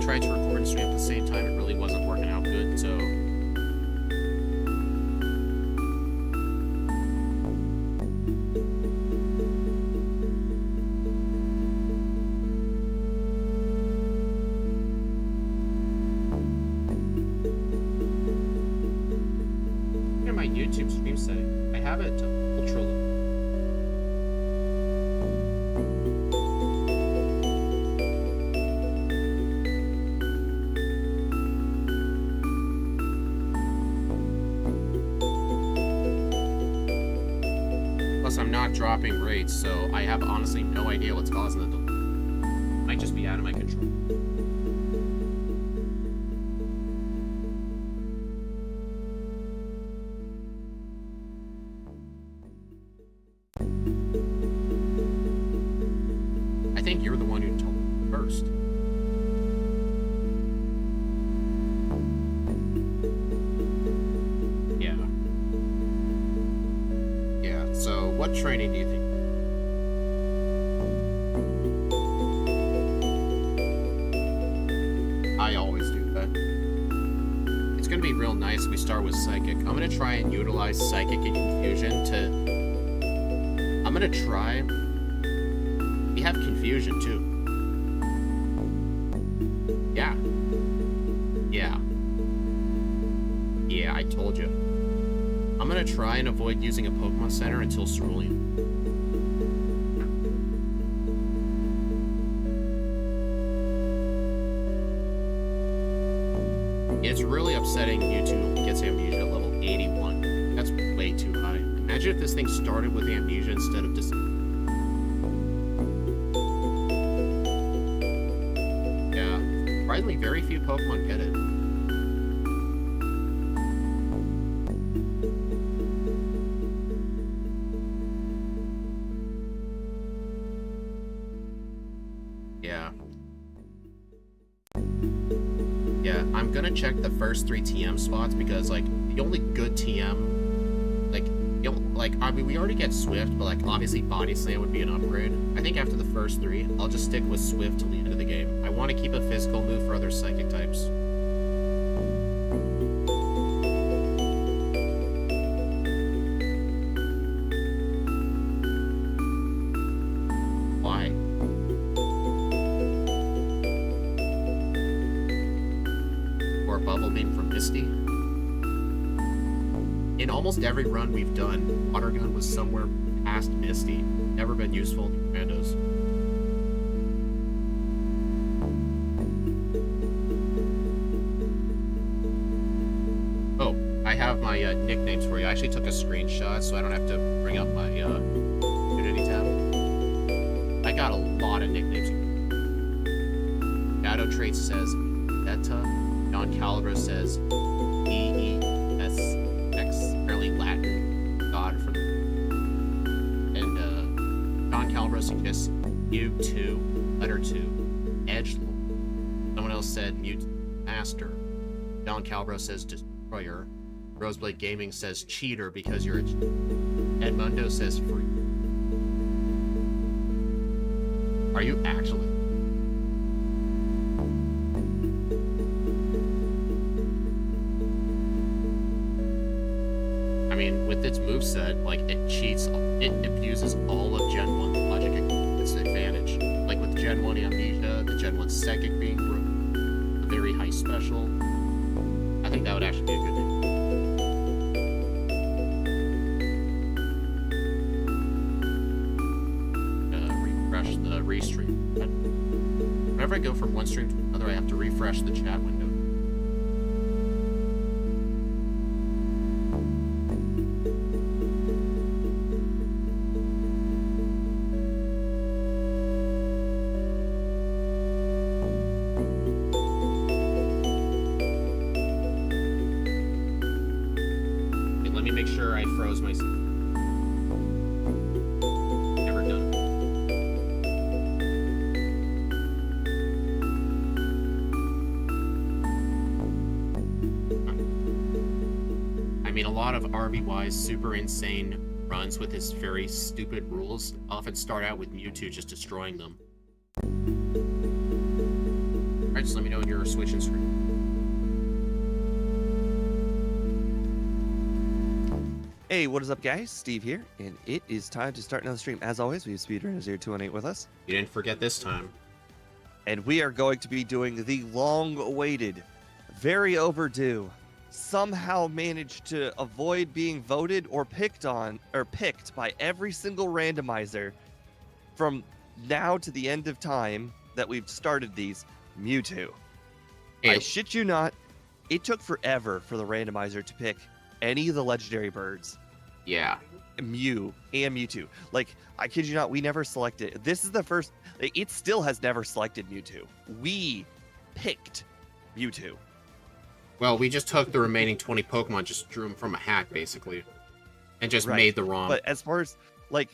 tried to record and stream at the same time, it really wasn't working out good, so... Look at my YouTube stream setting. I have it to ultra low. I'm not dropping rates, so I have honestly no idea what's causing the delay. Might just be out of my control. I think you're the one who told me first. What training do you think? I always do that. It's gonna be real nice we start with Psychic. I'm gonna try and utilize Psychic and Confusion to... I'm gonna try... We have Confusion too. Yeah. Yeah, I told you. I'm gonna try and avoid using a Pokemon Center until Cerulean. It's really upsetting Mewtwo gets Amnesia at level 81. That's way too high. Imagine if this thing started with Amnesia instead of just... Yeah, surprisingly very few Pokemon get it. I'm gonna check the first 3 TM spots because, like, the only good TM, I mean, we already get Swift, but, like, obviously Body Slam would be an upgrade. I think after the first 3, I'll just stick with Swift till the end of the game. I want to keep a physical move for other Psychic types. In almost every run we've done, Water Gun was somewhere past Misty. Never been useful in Commandos. Oh, I have my nicknames for you. I actually took a screenshot so I don't have to bring up my Unity tab. I got a lot of nicknames. Shadow Trait says Beta. Don Calibro says EESX, apparently Latin god from... And Don Calibro suggests Mewtwo, letter 2, Edgelord. Someone else said Mewtwo Master. Don Calibro says Destroyer. Roseblade Gaming says Cheater because you're a... Edmundo says Free. Are you actually? I mean, with its moveset, like, it cheats, it abuses all of Gen 1's logic at its advantage. Like with Gen 1 Amnesia, the Gen 1 Psychic being a very high special. I think that would actually be a good thing. Refresh the restream. Whenever I go from one stream to another, I have to refresh the chat window. RBY's super insane runs with his very stupid rules often start out with Mewtwo just destroying them. Alright, just let me know when you're switching screen. Hey, what is up, guys? Steve here, and it is time to start another stream. As always, we have Speedrunner 0218 with us. You didn't forget this time. And we are going to be doing the long-awaited, very overdue, somehow managed to avoid being voted or picked by every single randomizer from now to the end of time that we've started these, Mewtwo. Hey. I shit you not, it took forever for the randomizer to pick any of the legendary birds. Yeah. Mew and Mewtwo. Like, I kid you not, we never selected. This is the first. It still has never selected Mewtwo. We picked Mewtwo. Well, we just took the remaining 20 Pokemon, just drew them from a hat, basically. And just Right. made the ROM. But as far as, like,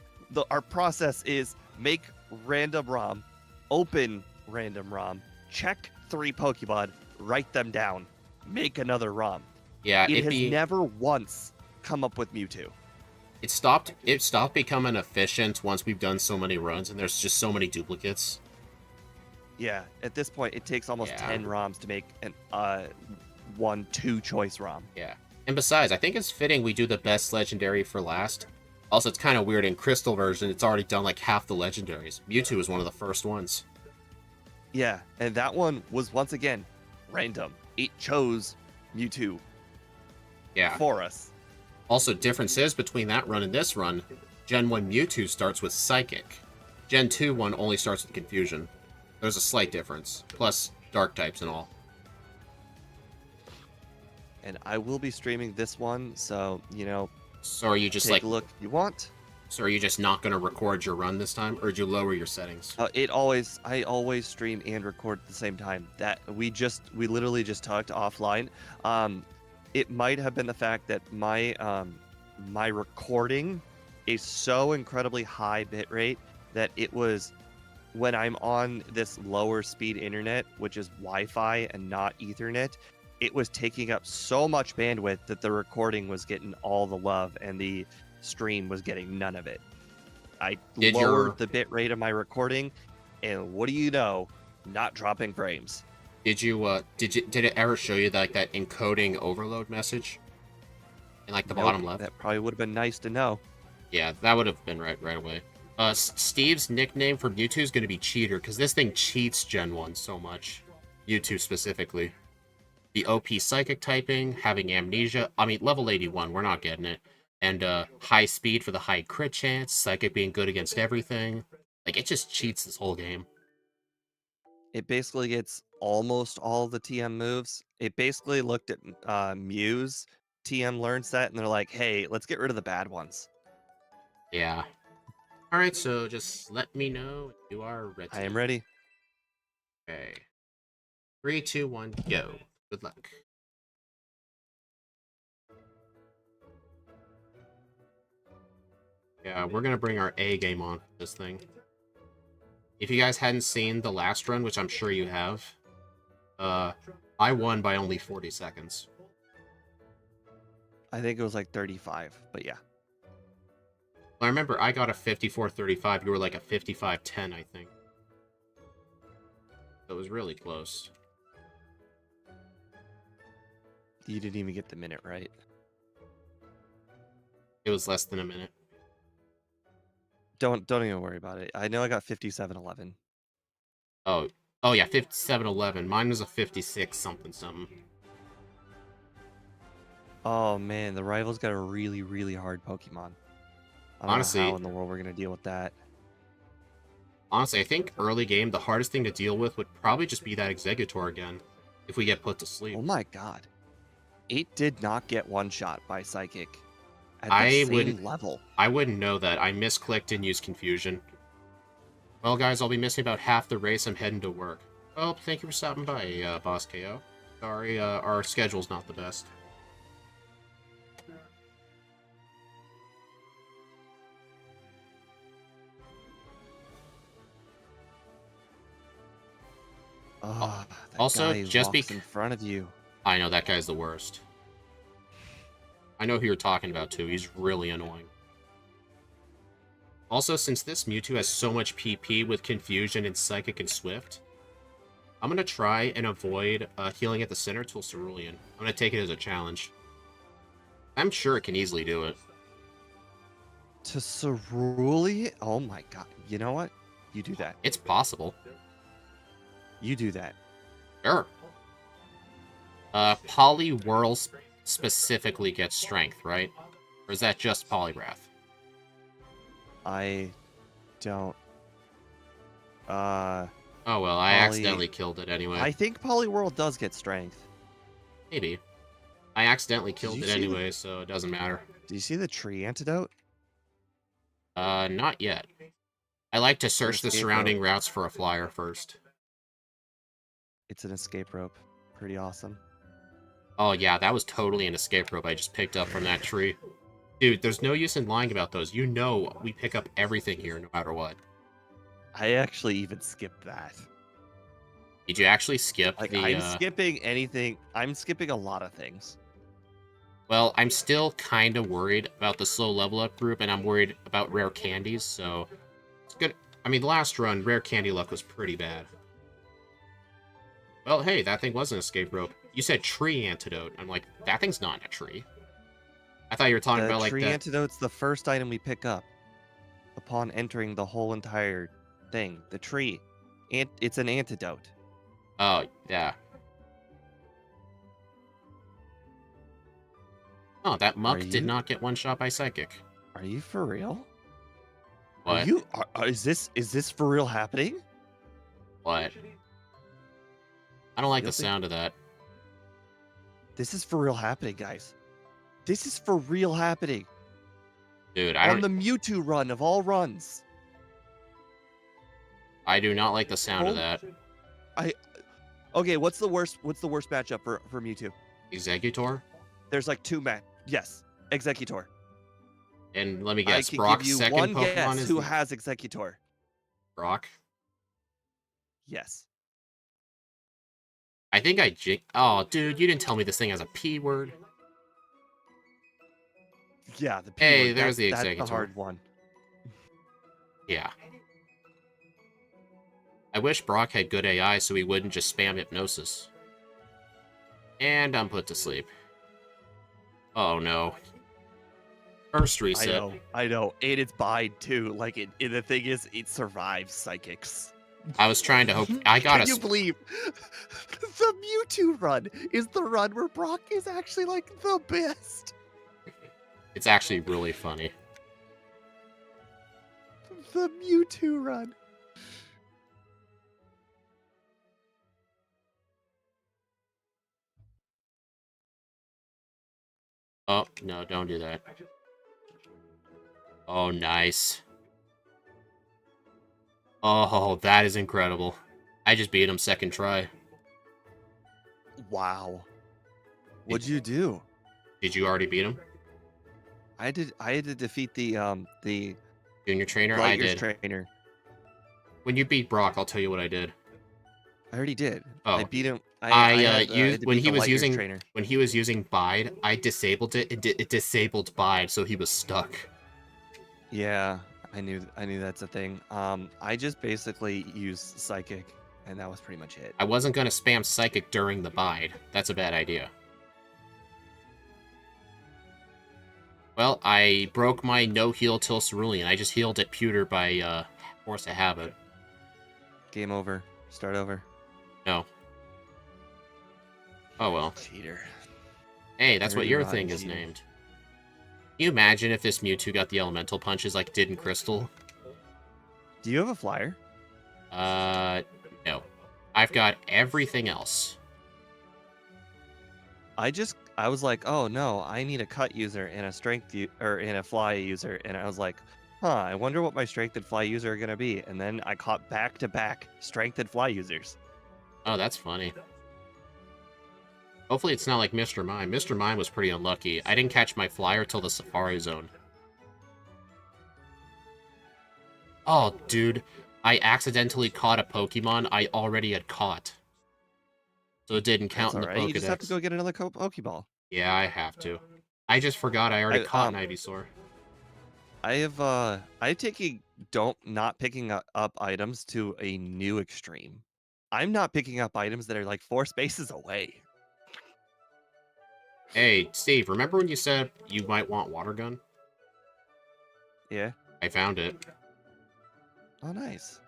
our process is make random ROM, open random ROM, check 3 Pokemon, write them down, make another ROM. Yeah, It has never once come up with Mewtwo. It stopped becoming efficient once we've done so many runs, and there's just so many duplicates. Yeah, at this point, it takes almost Yeah. 10 ROMs to make an 1-2 choice ROM. Yeah. And besides, I think it's fitting we do the best legendary for last. Also, it's kind of weird, in Crystal version, it's already done like half the legendaries. Mewtwo was one of the first ones. Yeah, and that one was once again random. It chose Mewtwo Yeah. for us. Also, differences between that run and this run. Gen 1 Mewtwo starts with Psychic. Gen 2 one only starts with Confusion. There's a slight difference. Plus, Dark types and all. And I will be streaming this one, so, you know, So are you just take like... a look if you want. So are you just not going to record your run this time? Or did you lower your settings? I always stream and record at the same time. That we literally just talked offline. It might have been the fact that my recording is so incredibly high bitrate that it was, when I'm on this lower speed internet, which is Wi-Fi and not Ethernet, it was taking up so much bandwidth that the recording was getting all the love and the stream was getting none of it. I lowered the bit rate of my recording, and what do you know? Not dropping frames. Did it ever show you like that encoding overload message? In like the bottom left? That probably would have been nice to know. Yeah, that would have been right away. Steve's nickname for Mewtwo is going to be Cheater, because this thing cheats Gen 1 so much. Mewtwo specifically. The OP Psychic typing, having Amnesia, I mean, level 81, we're not getting it. And high speed for the high crit chance, Psychic being good against everything. Like, it just cheats this whole game. It basically gets almost all the TM moves. It basically looked at Mew's TM learn set, and they're like, hey, let's get rid of the bad ones. Yeah. Alright, so just let me know if you are ready. I am ready. Okay. 3, 2, 1, go. Good luck. Yeah, we're gonna bring our A game on for this thing. If you guys hadn't seen the last run, which I'm sure you have, I won by only 40 seconds. I think it was like 35, but yeah. I remember I got a 54-35, you were like a 55-10, I think. So it was really close. You didn't even get the minute right. It was less than a minute. Don't even worry about it. I know I got 57-11. Oh yeah, 57-11. Mine was a 56 something. Oh man, the rival's got a really, really hard Pokemon. I don't Honestly, know how in the world we're gonna deal with that. Honestly, I think early game, the hardest thing to deal with would probably just be that Exeggutor again, if we get put to sleep. Oh my god. It did not get one-shot by Psychic at the same level. I wouldn't know that. I misclicked and used Confusion. Well, guys, I'll be missing about half the race. I'm heading to work. Well, thank you for stopping by, Boss KO. Sorry, our schedule's not the best. Oh, that Also, guy just walks in front of you. I know, that guy's the worst. I know who you're talking about, too. He's really annoying. Also, since this Mewtwo has so much PP with Confusion and Psychic and Swift, I'm gonna try and avoid healing at the center till Cerulean. I'm gonna take it as a challenge. I'm sure it can easily do it. To Cerulean? Oh my god. You know what? You do that. It's possible. You do that. Sure. Poliwhirl specifically gets strength, right? Or is that just Poliwrath? I don't. Oh well, I accidentally killed it anyway. I think Poliwhirl does get strength. Maybe. I accidentally killed it anyway, so it doesn't matter. Do you see the tree antidote? Not yet. I like to search the surrounding routes for a flyer first. It's an escape rope. Pretty awesome. Oh yeah, that was totally an escape rope I just picked up from that tree. Dude, there's no use in lying about those. You know we pick up everything here no matter what. I actually even skipped that. Did you actually skip like, the... I'm skipping anything. I'm skipping a lot of things. Well, I'm still kind of worried about the slow level up group, and I'm worried about rare candies, so... It's good. I mean, last run, rare candy luck was pretty bad. Well, hey, that thing was an escape rope. You said tree antidote. I'm like, that thing's not in a tree. I thought you were talking about, like, the tree antidote's the first item we pick up upon entering the whole entire thing. The tree. It's an antidote. Oh, yeah. Oh, that muck did not get one shot by Psychic. Are you for real? What? Is this for real happening? What? I don't like the sound of that. This is for real happening, guys. This is for real happening. Dude, on the Mewtwo run of all runs. I do not like the sound of that. Okay, what's the worst matchup for Mewtwo? Executor? There's like two Yes, Executor. And let me guess, I can Brock's give you second one Pokemon guess is who has Executor. Brock? Yes. I think Oh, dude, you didn't tell me this thing has a P word. Yeah, the P Hey, word. there's the That's Executor. the hard one. Yeah. I wish Brock had good AI so he wouldn't just spam Hypnosis. And I'm put to sleep. Oh no. First reset. I know. And it's Bide too. Like, the thing is, it survives Psychics. I was trying to hope... I got Can you believe the Mewtwo run is the run where Brock is actually, like, the best? It's actually really funny. The Mewtwo run. Oh, no, don't do that. Oh, nice. Oh, that is incredible. I just beat him second try. Wow. What'd you do? Did you already beat him? I had to defeat the junior trainer. I did. Trainer. When you beat Brock, I'll tell you what I did. I already did. Oh. I beat him. When he was using Bide, I disabled it. It disabled Bide, so he was stuck. Yeah, I knew that's a thing. I just basically used Psychic, and that was pretty much it. I wasn't gonna spam Psychic during the Bide. That's a bad idea. Well, I broke my no heal till Cerulean. I just healed at Pewter by Force of Habit. Game over. Start over. No. Oh well. Cheater. Hey, that's what your thing is named. Can you imagine if this Mewtwo got the elemental punches like did in Crystal? Do you have a flyer? No. I've got everything else. I was like, oh no, I need a cut user and a strength and a fly user, and I was like, huh, I wonder what my strength and fly user are gonna be, and then I caught back-to-back strength and fly users. Oh, that's funny. Hopefully it's not like Mr. Mime. Mr. Mime was pretty unlucky. I didn't catch my flyer till the Safari Zone. Oh, dude. I accidentally caught a Pokemon I already had caught. So it didn't count in the Pokedex. You just have to go get another Pokeball. Yeah, I have to. I just forgot I already caught an Ivysaur. I've taken not picking up items to a new extreme. I'm not picking up items that are like 4 spaces away. Hey, Steve, remember when you said you might want water gun? Yeah. I found it. Oh, nice.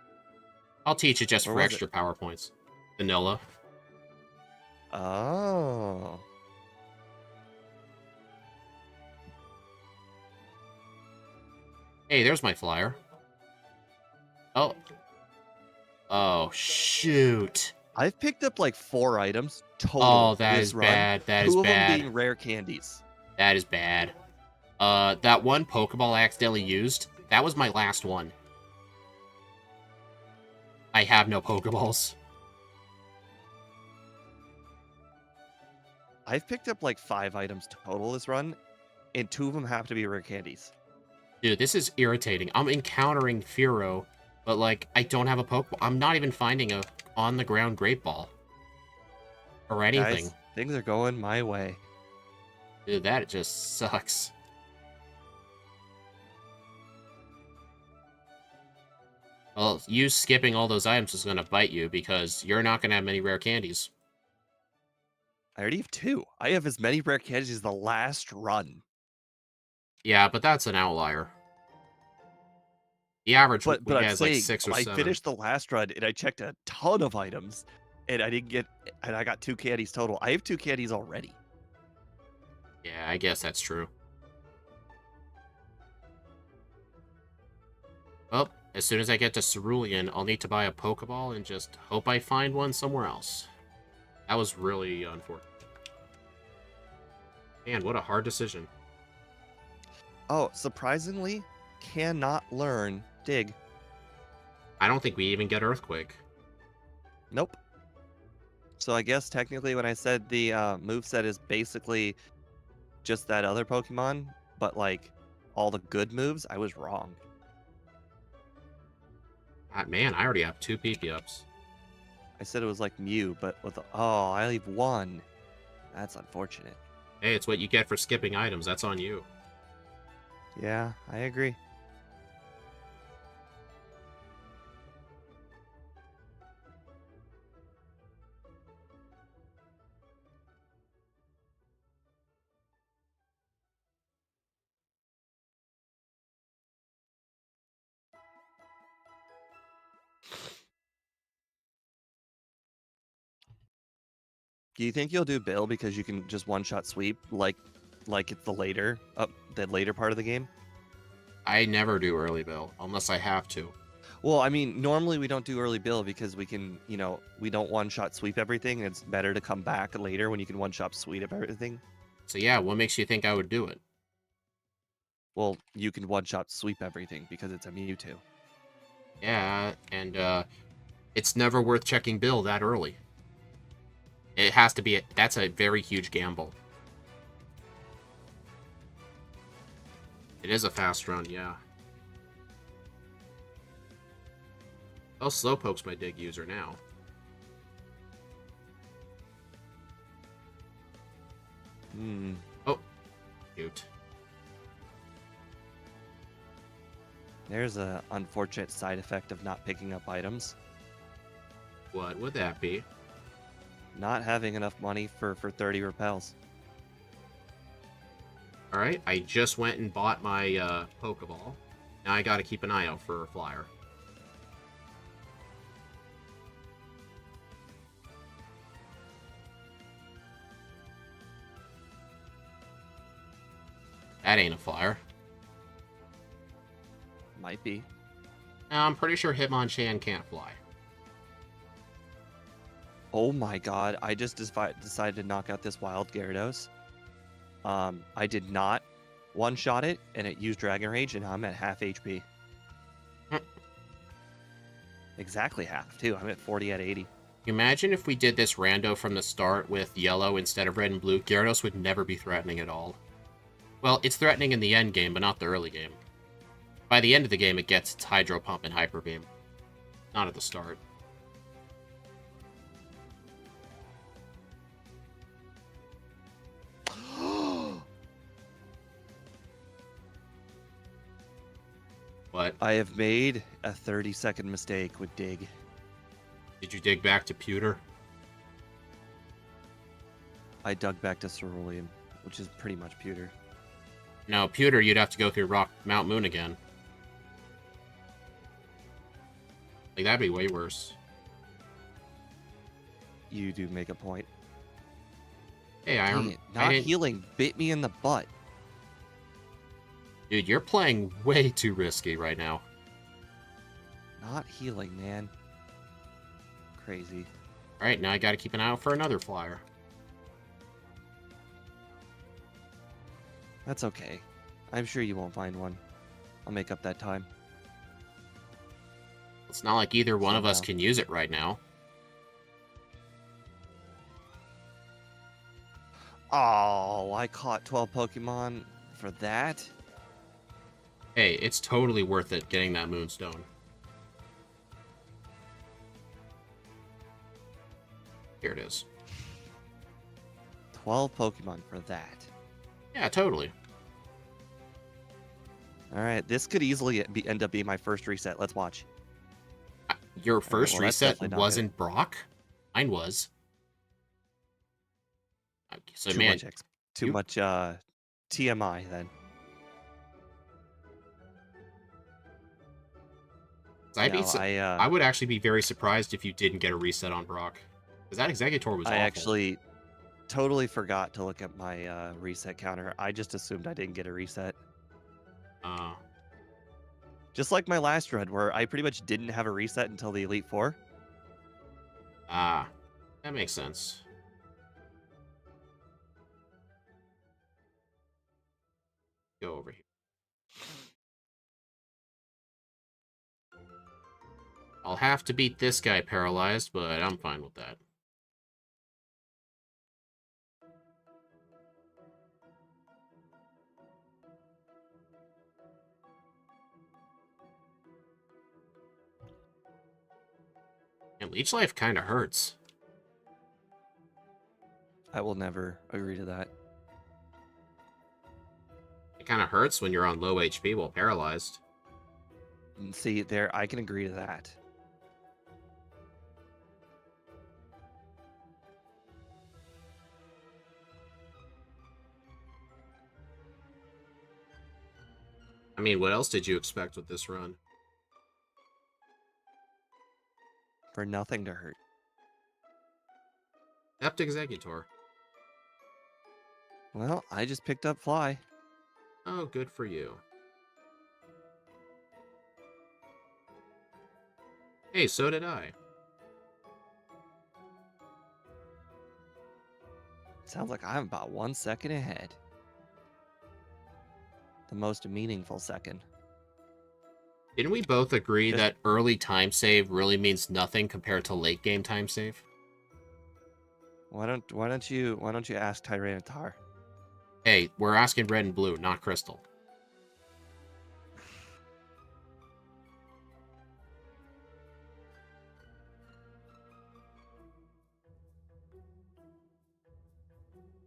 I'll teach it just Where for was it? extra power points. Vanilla. Oh. Hey, there's my flyer. Oh. Oh, shoot. I've picked up like 4 items total Oh, that this is run. bad. That is 2 of them bad. being rare candies. That is bad. That one Pokeball I accidentally used, that was my last one. I have no Pokeballs. I've picked up like 5 items total this run, and 2 of them have to be rare candies. Dude, this is irritating. I'm encountering Fearow, but, like, I don't have a Pokeball. I'm not even finding a on-the-ground Great Ball. Or anything. Guys, things are going my way. Dude, that just sucks. Well, you skipping all those items is going to bite you, because you're not going to have many rare candies. I already have 2. I have as many rare candies as the last run. Yeah, but that's an outlier. The average But I'm has like saying, 6 or I 7. finished the last run and I checked a ton of items, and I got 2 candies total. I have 2 candies already. Yeah, I guess that's true. Well, as soon as I get to Cerulean, I'll need to buy a Pokeball and just hope I find one somewhere else. That was really unfortunate. Man, what a hard decision. Oh, surprisingly, cannot learn Dig. I don't think we even get Earthquake. Nope. So I guess technically when I said the moveset is basically just that other Pokemon, but like all the good moves, I was wrong. Man, I already have 2 PP-ups. I said it was like Mew, but with oh, I leave 1. That's unfortunate. Hey, it's what you get for skipping items. That's on you. Yeah, I agree. Do you think you'll do Bill because you can just one-shot sweep like it's the later part of the game? I never do early bill, unless I have to. Well, I mean, normally we don't do early Bill because we can, we don't one-shot sweep everything. It's better to come back later when you can one-shot sweep everything. So yeah, what makes you think I would do it? Well, you can one-shot sweep everything because it's a Mewtwo. Yeah, and it's never worth checking bill that early. It has to be, that's a very huge gamble. It is a fast run, yeah. Oh, Slowpoke's my Dig user now. Oh, cute. There's a unfortunate side effect of not picking up items. What would that be? Not having enough money for 30 repels. Alright, I just went and bought my Pokeball. Now I gotta keep an eye out for a flyer. That ain't a flyer. Might be. Now, I'm pretty sure Hitmonchan can't fly. Oh my god, I just decided to knock out this wild Gyarados. I did not one-shot it, and it used Dragon Rage, and I'm at half HP. Exactly half, too. I'm at 40 at 80. Imagine if we did this rando from the start with yellow instead of red and blue. Gyarados would never be threatening at all. Well, it's threatening in the end game, but not the early game. By the end of the game, it gets its Hydro Pump and Hyper Beam. Not at the start. What? I have made a 30-second mistake with Dig. Did you dig back to Pewter? I dug back to Cerulean, which is pretty much pewter. No, Pewter, you'd have to go through Mount Moon again. Like, that'd be way worse. You do make a point. Hey, Dang it, not healing bit me in the butt. Dude, you're playing way too risky right now. Not healing, man. Crazy. Alright, now I gotta keep an eye out for another flyer. That's okay. I'm sure you won't find one. I'll make up that time. It's not like either one of us Somehow. can use it right now. Oh, I caught 12 Pokemon for that? Hey, it's totally worth it getting that Moonstone. Here it is. 12 Pokemon for that. Yeah, totally. Alright, this could easily end up being my first reset. Let's watch. Your first well, that's reset definitely not wasn't Brock? Mine was. So, Too man, much too much TMI then. I would actually be very surprised if you didn't get a reset on Brock. Because that Executor was awful. I actually totally forgot to look at my reset counter. I just assumed I didn't get a reset. Just like my last run, where I pretty much didn't have a reset until the Elite Four. That makes sense. Go over here. I'll have to beat this guy paralyzed, but I'm fine with that. And Leech Life kind of hurts. I will never agree to that. It kind of hurts when you're on low HP while paralyzed. See, there, I can agree to that. I mean, what else did you expect with this run? For nothing to hurt. Except Executor. Well, I just picked up Fly. Oh, good for you. Hey, so did I. Sounds like I'm about 1 second ahead. The most meaningful second. Didn't we both agree that early time save really means nothing compared to late game time save? Why don't you ask Tyranitar? Hey, we're asking red and blue, not crystal.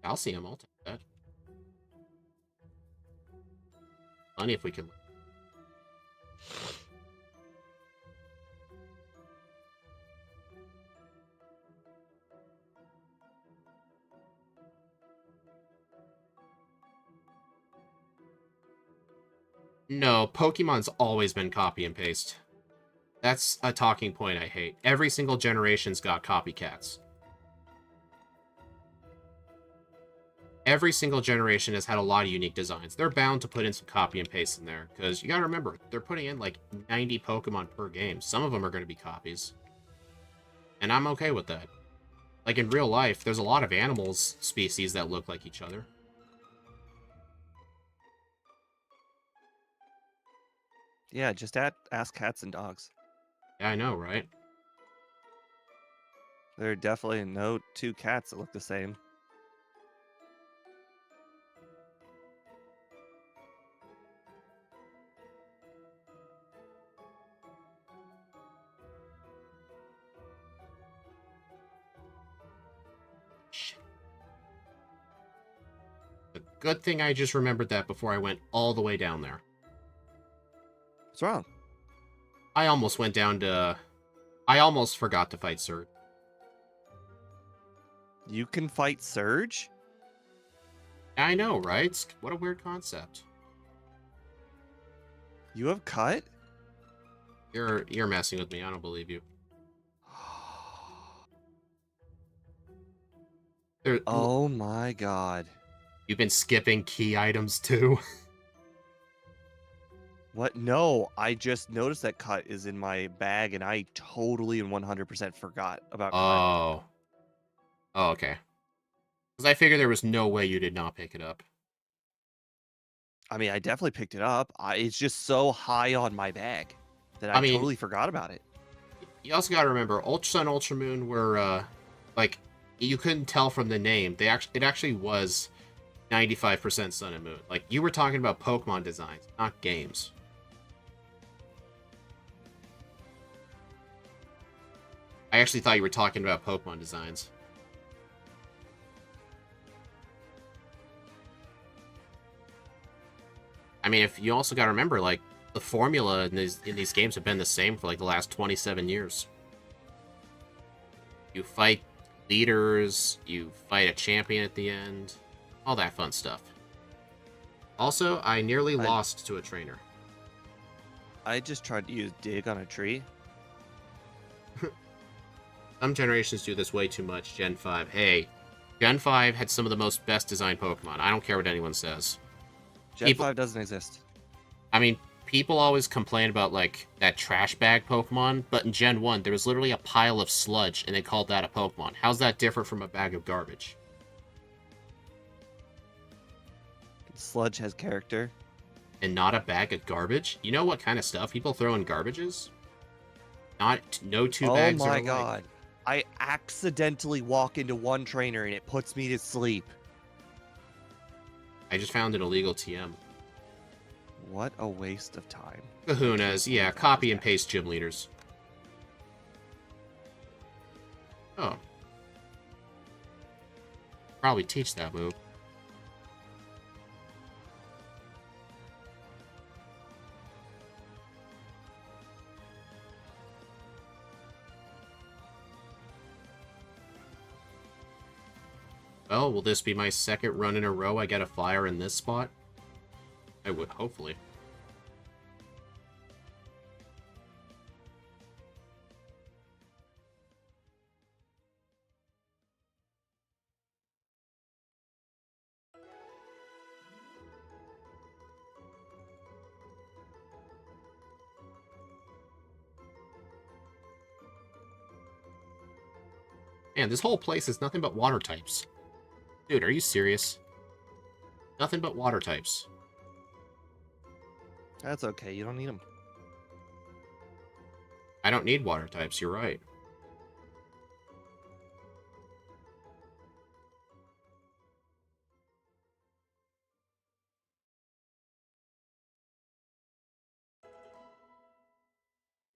I'll see him. I'll take that. Funny if we can. No, Pokemon's always been copy and paste. That's a talking point I hate. Every single generation's got copycats. Every single generation has had a lot of unique designs. They're bound to put in some copy and paste in there. Because you gotta remember, they're putting in like 90 Pokemon per game. Some of them are going to be copies. And I'm okay with that. Like in real life, there's a lot of animals species that look like each other. Yeah, just ask cats and dogs. Yeah, I know, right? There are definitely no two cats that look the same. The good thing I just remembered that before I went all the way down there. What's wrong? I almost went down to I almost forgot to fight Surge. You can fight Surge? I know, right? What a weird concept. You have cut? You're messing with me. I don't believe you. Oh my god. You've been skipping key items too. What? No, I just noticed that cut is in my bag and I totally and 100% forgot about cut. Oh. Oh, okay. Because I figured there was no way you did not pick it up. I mean, I definitely picked it up. It's just so high on my bag that I mean, totally forgot about it. You also got to remember, Ultra Sun, Ultra Moon were, like, you couldn't tell from the name. It actually was 95% Sun and Moon. Like, you were talking about Pokemon designs, not games. I actually thought you were talking about Pokemon designs. I mean, if you also got to remember, like, the formula in these games have been the same for, like, the last 27 years. You fight leaders, you fight a champion at the end, all that fun stuff. Also, I nearly lost to a trainer. I just tried to use dig on a tree. Some generations do this way too much. Gen 5. Hey, Gen 5 had some of the most best designed Pokemon. I don't care what anyone says. Gen 5 doesn't exist. I mean, people always complain about, like, that trash bag Pokemon, but in Gen 1, there was literally a pile of sludge, and they called that a Pokemon. How's that different from a bag of garbage? Sludge has character. And not a bag of garbage? You know what kind of stuff people throw in garbages? No two bags are alike. Oh my god. I accidentally walk into one trainer and it puts me to sleep. I just found an illegal TM. What a waste of time. Kahunas, yeah, copy and paste gym leaders. Oh. Probably teach that move. Well, will this be my second run in a row I get a flyer in this spot? I would, hopefully. Man, this whole place is nothing but water types. Dude, are you serious? Nothing but water types. That's okay, you don't need them. I don't need water types, you're right.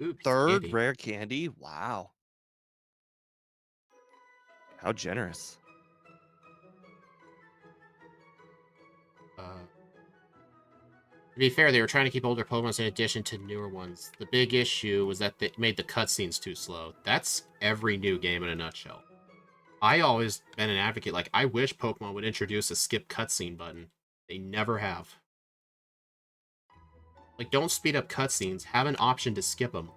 Ooh, Third candy. rare candy? Wow. How generous. To be fair, they were trying to keep older Pokemon in addition to newer ones. The big issue was that they made the cutscenes too slow. That's every new game in a nutshell. I always been an advocate, like, I wish Pokemon would introduce a skip cutscene button. They never have. Like, don't speed up cutscenes. Have an option to skip them.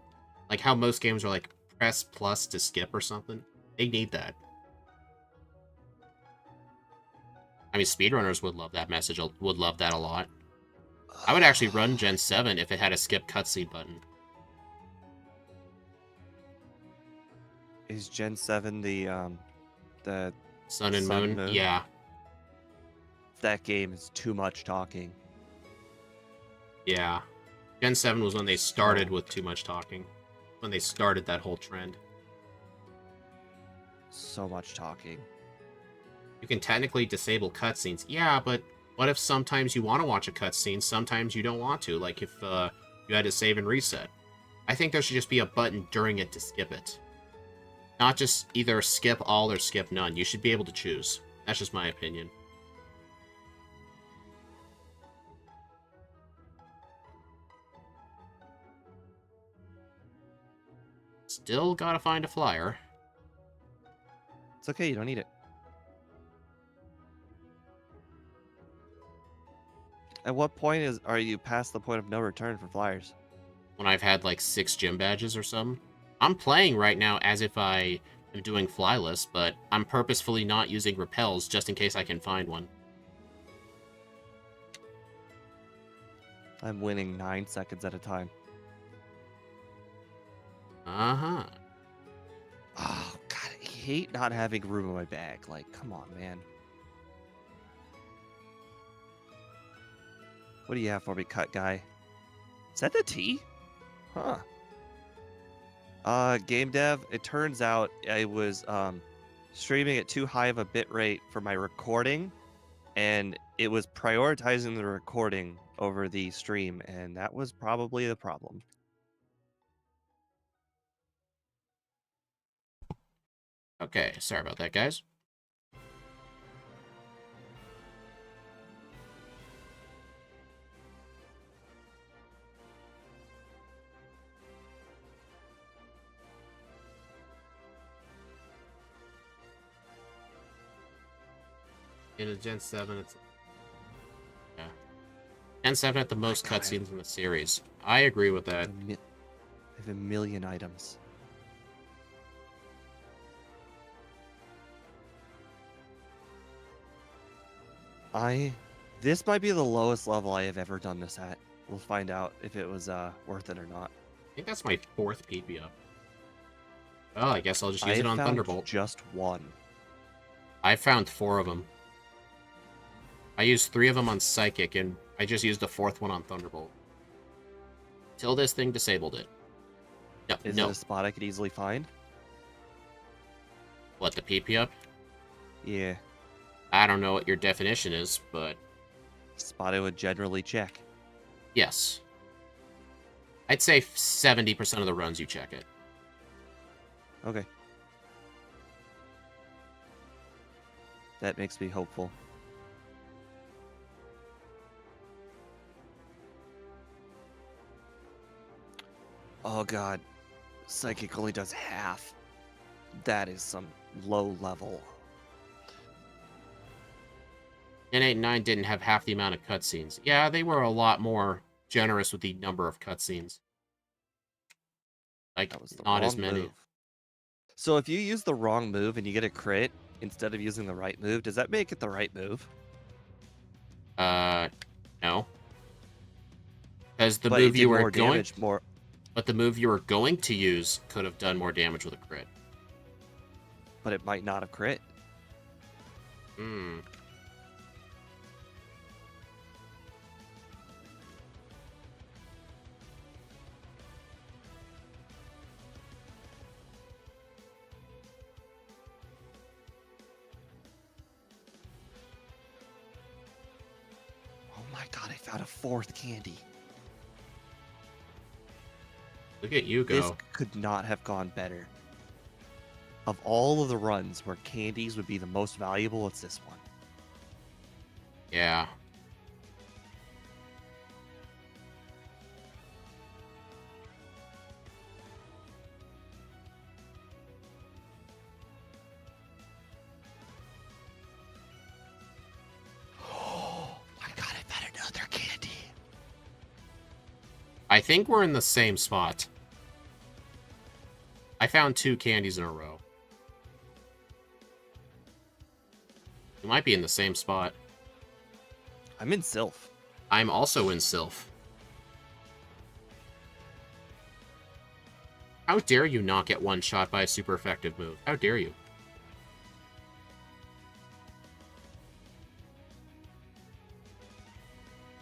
Like how most games are like, press plus to skip or something. They need that. I mean, speedrunners would love that message, would love that a lot. I would actually run Gen 7 if it had a skip cutscene button. Is Gen 7 the Sun and Moon? Yeah. That game is too much talking. Yeah. Gen 7 was when they started with too much talking. When they started that whole trend. So much talking. You can technically disable cutscenes. Yeah, but what if sometimes you want to watch a cutscene, sometimes you don't want to? Like if you had to save and reset. I think there should just be a button during it to skip it. Not just either skip all or skip none. You should be able to choose. That's just my opinion. Still gotta find a flyer. It's okay, you don't need it. At what point are you past the point of no return for flyers? When I've had like 6 gym badges or something. I'm playing right now as if I am doing flyless, but I'm purposefully not using repels just in case I can find one. I'm winning 9 seconds at a time. Uh-huh. Oh, God, I hate not having room in my bag. Like, come on, man. What do you have for me, cut guy? Is that the T? Huh. Game dev, it turns out I was streaming at too high of a bit rate for my recording, and it was prioritizing the recording over the stream, and that was probably the problem. Okay, sorry about that, guys. In a Gen 7, it's... Yeah. Gen 7 had the most God, cutscenes in the series. I agree with that. I have a million items. This might be the lowest level I have ever done this at. We'll find out if it was worth it or not. I think that's my 4th PP up. Well, I guess I'll just use it on found Thunderbolt. Just one. I found 4 of them. I used 3 of them on Psychic, and I just used the 4th one on Thunderbolt. Till this thing disabled it. No, Is no. it a spot I could easily find? What, the PP up? Yeah. I don't know what your definition is, but Spot I would generally check. yes. I'd say 70% of the runs you check it. Okay. That makes me hopeful. Oh god. Psychic only does half. That is some low level. Gen 8 and 9 didn't have half the amount of cutscenes. Yeah, they were a lot more generous with the number of cutscenes. Like, That was the not as wrong many. move. So if you use the wrong move and you get a crit instead of using the right move, does that make it the right move? No. Because the But it move did you were more going... damage, more. But the move you were going to use could have done more damage with a crit. But it might not have crit. Hmm. Oh my god, I found a 4th candy. Look at you This go. could not have gone better. Of all of the runs where candies would be the most valuable, it's this one. Yeah. Oh my god, I found another candy. I think we're in the same spot. I found 2 candies in a row. We might be in the same spot. I'm in Sylph. I'm also in Sylph. How dare you not get one shot by a super effective move? How dare you?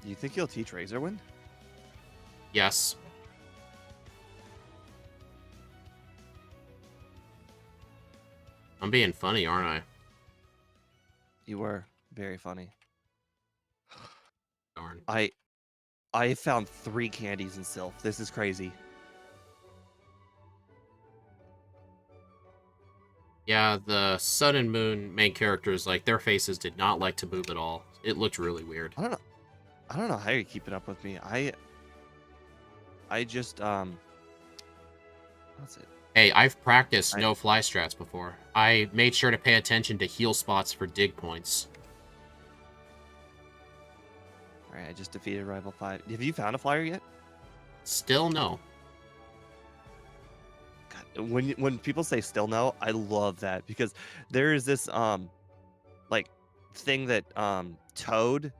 Do you think you'll teach Razorwind? Yes. I'm being funny, aren't I? You were very funny. Darn. I found 3 candies in Sylph. This is crazy. Yeah, the Sun and Moon main characters, like, their faces did not like to move at all. It looked really weird. I don't know how you're keeping up with me. I just what's it? Hey, I've practiced I, no fly strats before. I made sure to pay attention to heal spots for dig points. all right, I just defeated Rival 5. Have you found a flyer yet? Still no. God, when people say still no, I love that because there is this like thing that old Toad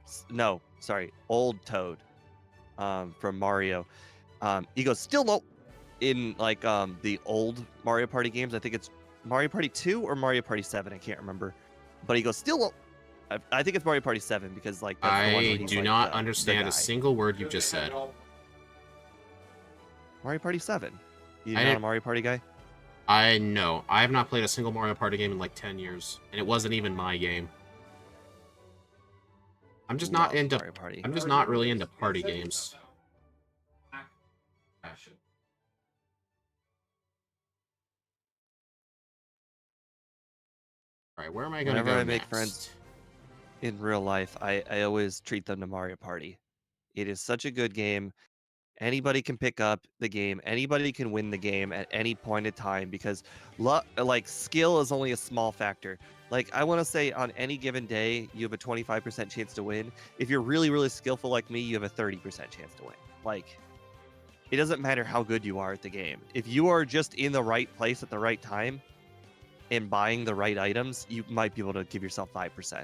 from Mario, he goes still no in like the old Mario Party games. I think it's Mario Party 2 or Mario Party 7, I can't remember. But he goes still no. I think it's Mario Party 7 because like that's the one where I he's do like not the understand guy. a single word you just said. Mario Party 7. You're I not a didn't. Mario Party guy? I know. I have not played a single Mario Party game in like 10 years, and it wasn't even my game. I'm just not Love into. Mario Party. I'm just not really into party games. All right, where am I gonna Whenever go I make next? friends in real life, I always treat them to Mario Party. It is such a good game. Anybody can pick up the game. Anybody can win the game at any point in time because like skill is only a small factor. Like I want to say on any given day, you have a 25% chance to win. If you're really, really skillful like me, you have a 30% chance to win. Like it doesn't matter how good you are at the game. If you are just in the right place at the right time and buying the right items, you might be able to give yourself 5%.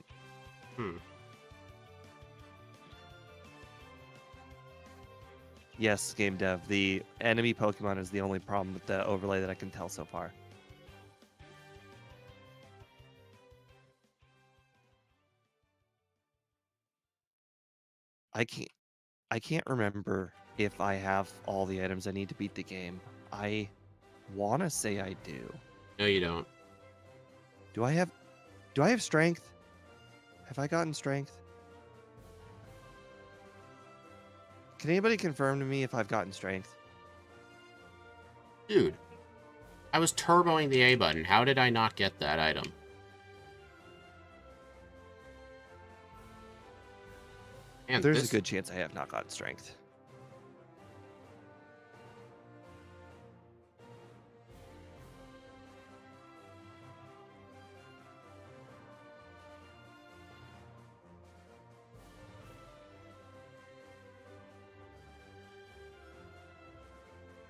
Hmm. Yes, game dev. The enemy Pokemon is the only problem with the overlay that I can tell so far. I can't remember if I have all the items I need to beat the game. I want to say I do. No, you don't. Do I have strength? Have I gotten strength? Can anybody confirm to me if I've gotten strength? Dude, I was turboing the A button. How did I not get that item? And There's a this. good chance I have not gotten strength.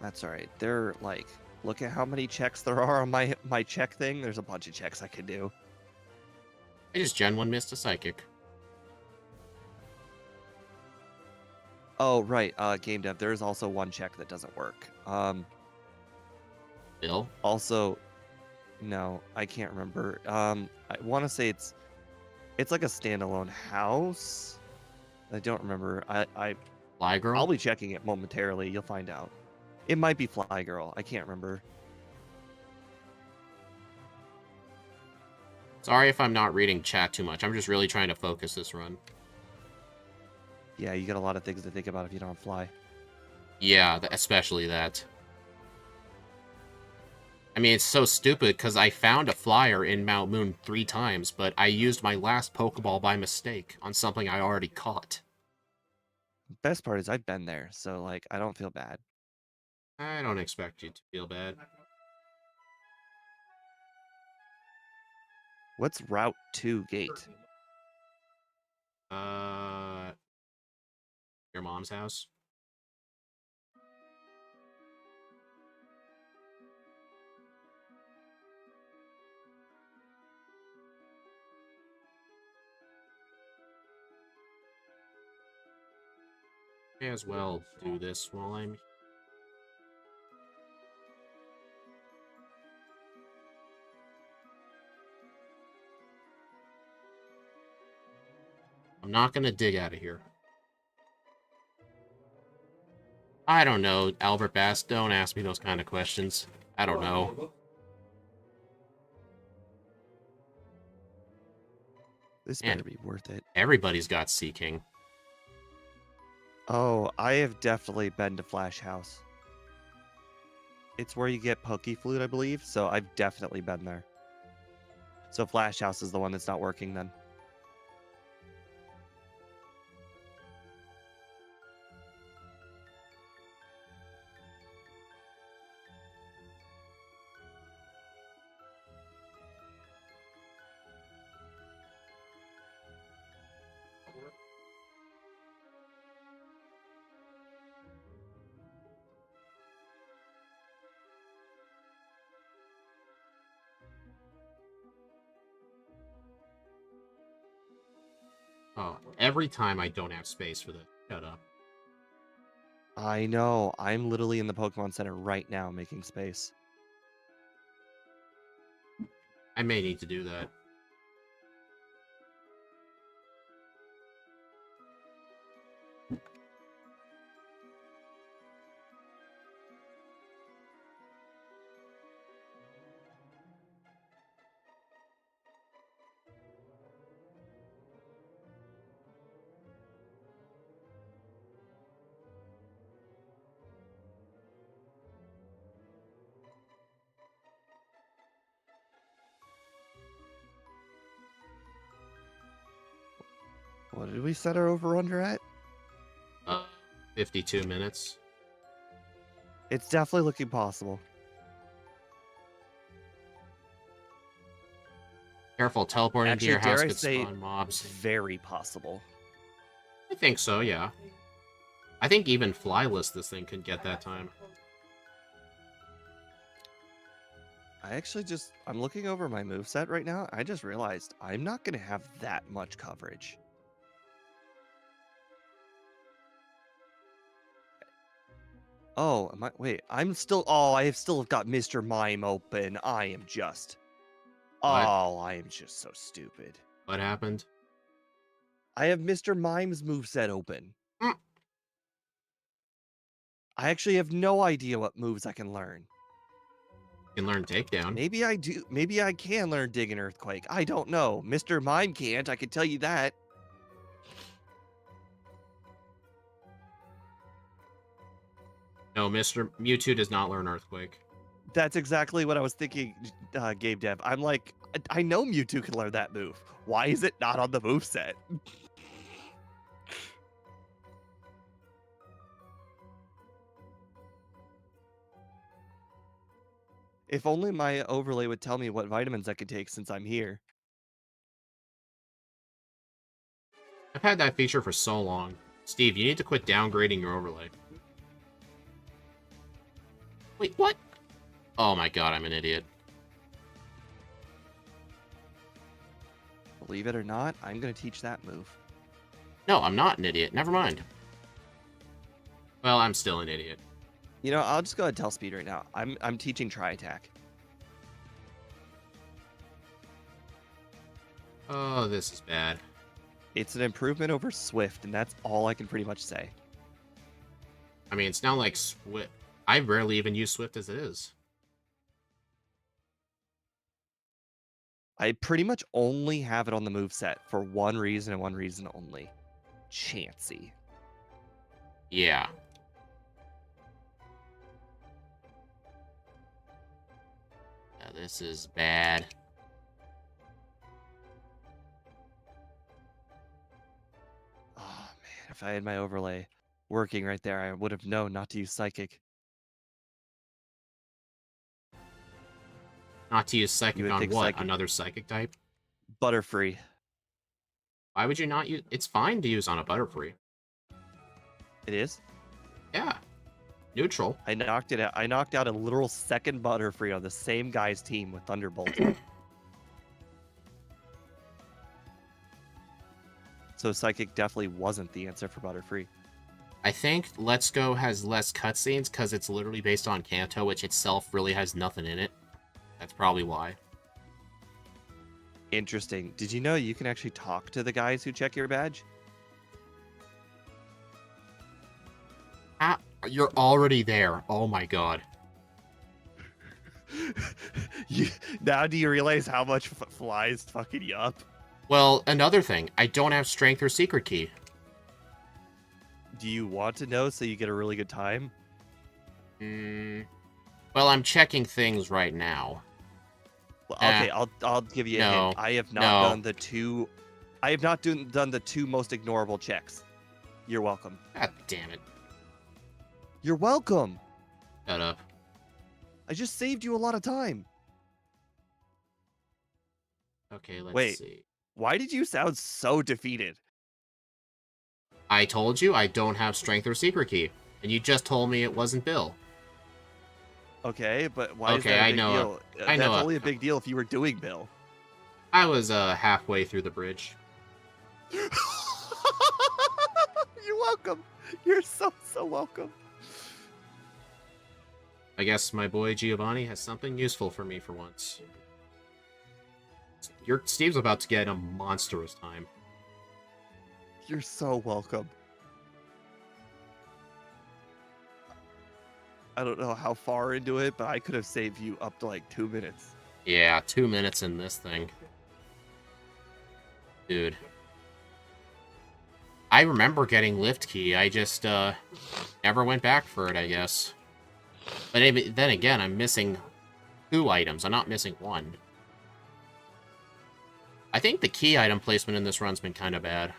That's all right. They're like, look at how many checks there are on my check thing. There's a bunch of checks I could do. I just Gen 1 missed a psychic. Oh, right. Game dev. There is also one check that doesn't work. Bill? Also, no, I can't remember. I want to say it's like a standalone house. I don't remember. Fly Girl? I'll be checking it momentarily. You'll find out. It might be Fly Girl. I can't remember. Sorry if I'm not reading chat too much. I'm just really trying to focus this run. Yeah, you got a lot of things to think about if you don't fly. Yeah, especially that. I mean, it's so stupid because I found a flyer in Mount Moon 3 times, but I used my last Pokeball by mistake on something I already caught. Best part is I've been there, so like I don't feel bad. I don't expect you to feel bad. What's Route 2 gate? Your mom's house? May as well do this while I'm. I'm not gonna dig out of here. I don't know, Albert Bass. Don't ask me those kind of questions. I don't know. This And better be worth it. everybody's got Sea King. Oh, I have definitely been to Flash House. It's where you get Poke Flute, I believe. So I've definitely been there. So Flash House is the one that's not working then. Oh, every time I don't have space for this. Shut up. I know. I'm literally in the Pokemon Center right now making space. I may need to do that. What did we set our over-under at? 52 minutes. It's definitely looking possible. Careful, teleporting into Actually, your house dare I could say, spawn mobs. very possible. I think so, yeah. I think even flyless this thing could get that time. I actually I'm looking over my moveset right now. I just realized I'm not going to have that much coverage. Oh, wait, I have still got Mr. Mime open. I am just... What? Oh, I am just so stupid. What happened? I have Mr. Mime's moveset open. Mm. I actually have no idea what moves I can learn. You can learn takedown. Maybe I do. Maybe I can learn Dig and Earthquake. I don't know. Mr. Mime can't. I can tell you that. No, Mr. Mewtwo does not learn Earthquake. That's exactly what I was thinking, Game Dev. I'm like, I know Mewtwo can learn that move. Why is it not on the moveset? If only my overlay would tell me what vitamins I could take since I'm here. I've had that feature for so long. Steve, you need to quit downgrading your overlay. Wait, what? Oh my god, I'm an idiot. Believe it or not, I'm going to teach that move. No, I'm not an idiot. Never mind. Well, I'm still an idiot. You know, I'll just go ahead and tell Speed right now. I'm teaching Tri-Attack. Oh, this is bad. It's an improvement over Swift, and that's all I can pretty much say. I mean, it's not like Swift. I rarely even use Swift as it is. I pretty much only have it on the moveset for one reason and one reason only. Chansey. Yeah. This is bad. Oh, man. If I had my overlay working right there, I would have known not to use Psychic. Not to use Psychic on what? Psychic. Another Psychic type? Butterfree. Why would you not use... It's fine to use on a Butterfree. It is? Yeah. Neutral. I knocked it out. I knocked out a literal second Butterfree on the same guy's team with Thunderbolt. So Psychic definitely wasn't the answer for Butterfree. I think Let's Go has less cutscenes because it's literally based on Kanto, which itself really has nothing in it. That's probably why. Interesting. Did you know you can actually talk to the guys who check your badge? Ah, you're already there. Oh my god. Now do you realize how much flies fucking you up? Well, another thing. I don't have Strength or Secret Key. Do you want to know so you get a really good time? Well, I'm checking things right now. Well, okay, I'll give you a hint. I have not done the two. I have not done the two most ignorable checks. You're welcome. God damn it. You're welcome. Shut up. I just saved you a lot of time. Okay, let's see. Why did you sound so defeated? I told you I don't have Strength or Secret Key, and you just told me it wasn't Bill. Okay, but why is that a big deal? That's only a big deal if you were doing Bill. I was halfway through the bridge. welcome. You're so welcome. I guess my boy Giovanni has something useful for me for once. Steve's about to get a monstrous time. You're so welcome. I don't know how far into it, but I could have saved you up to like 2 minutes. Yeah, 2 minutes in this thing. Dude. I remember getting lift key. I just never went back for it, I guess. But then again, I'm missing 2 items. I'm not missing 1. I think the key item placement in this run's been kind of bad.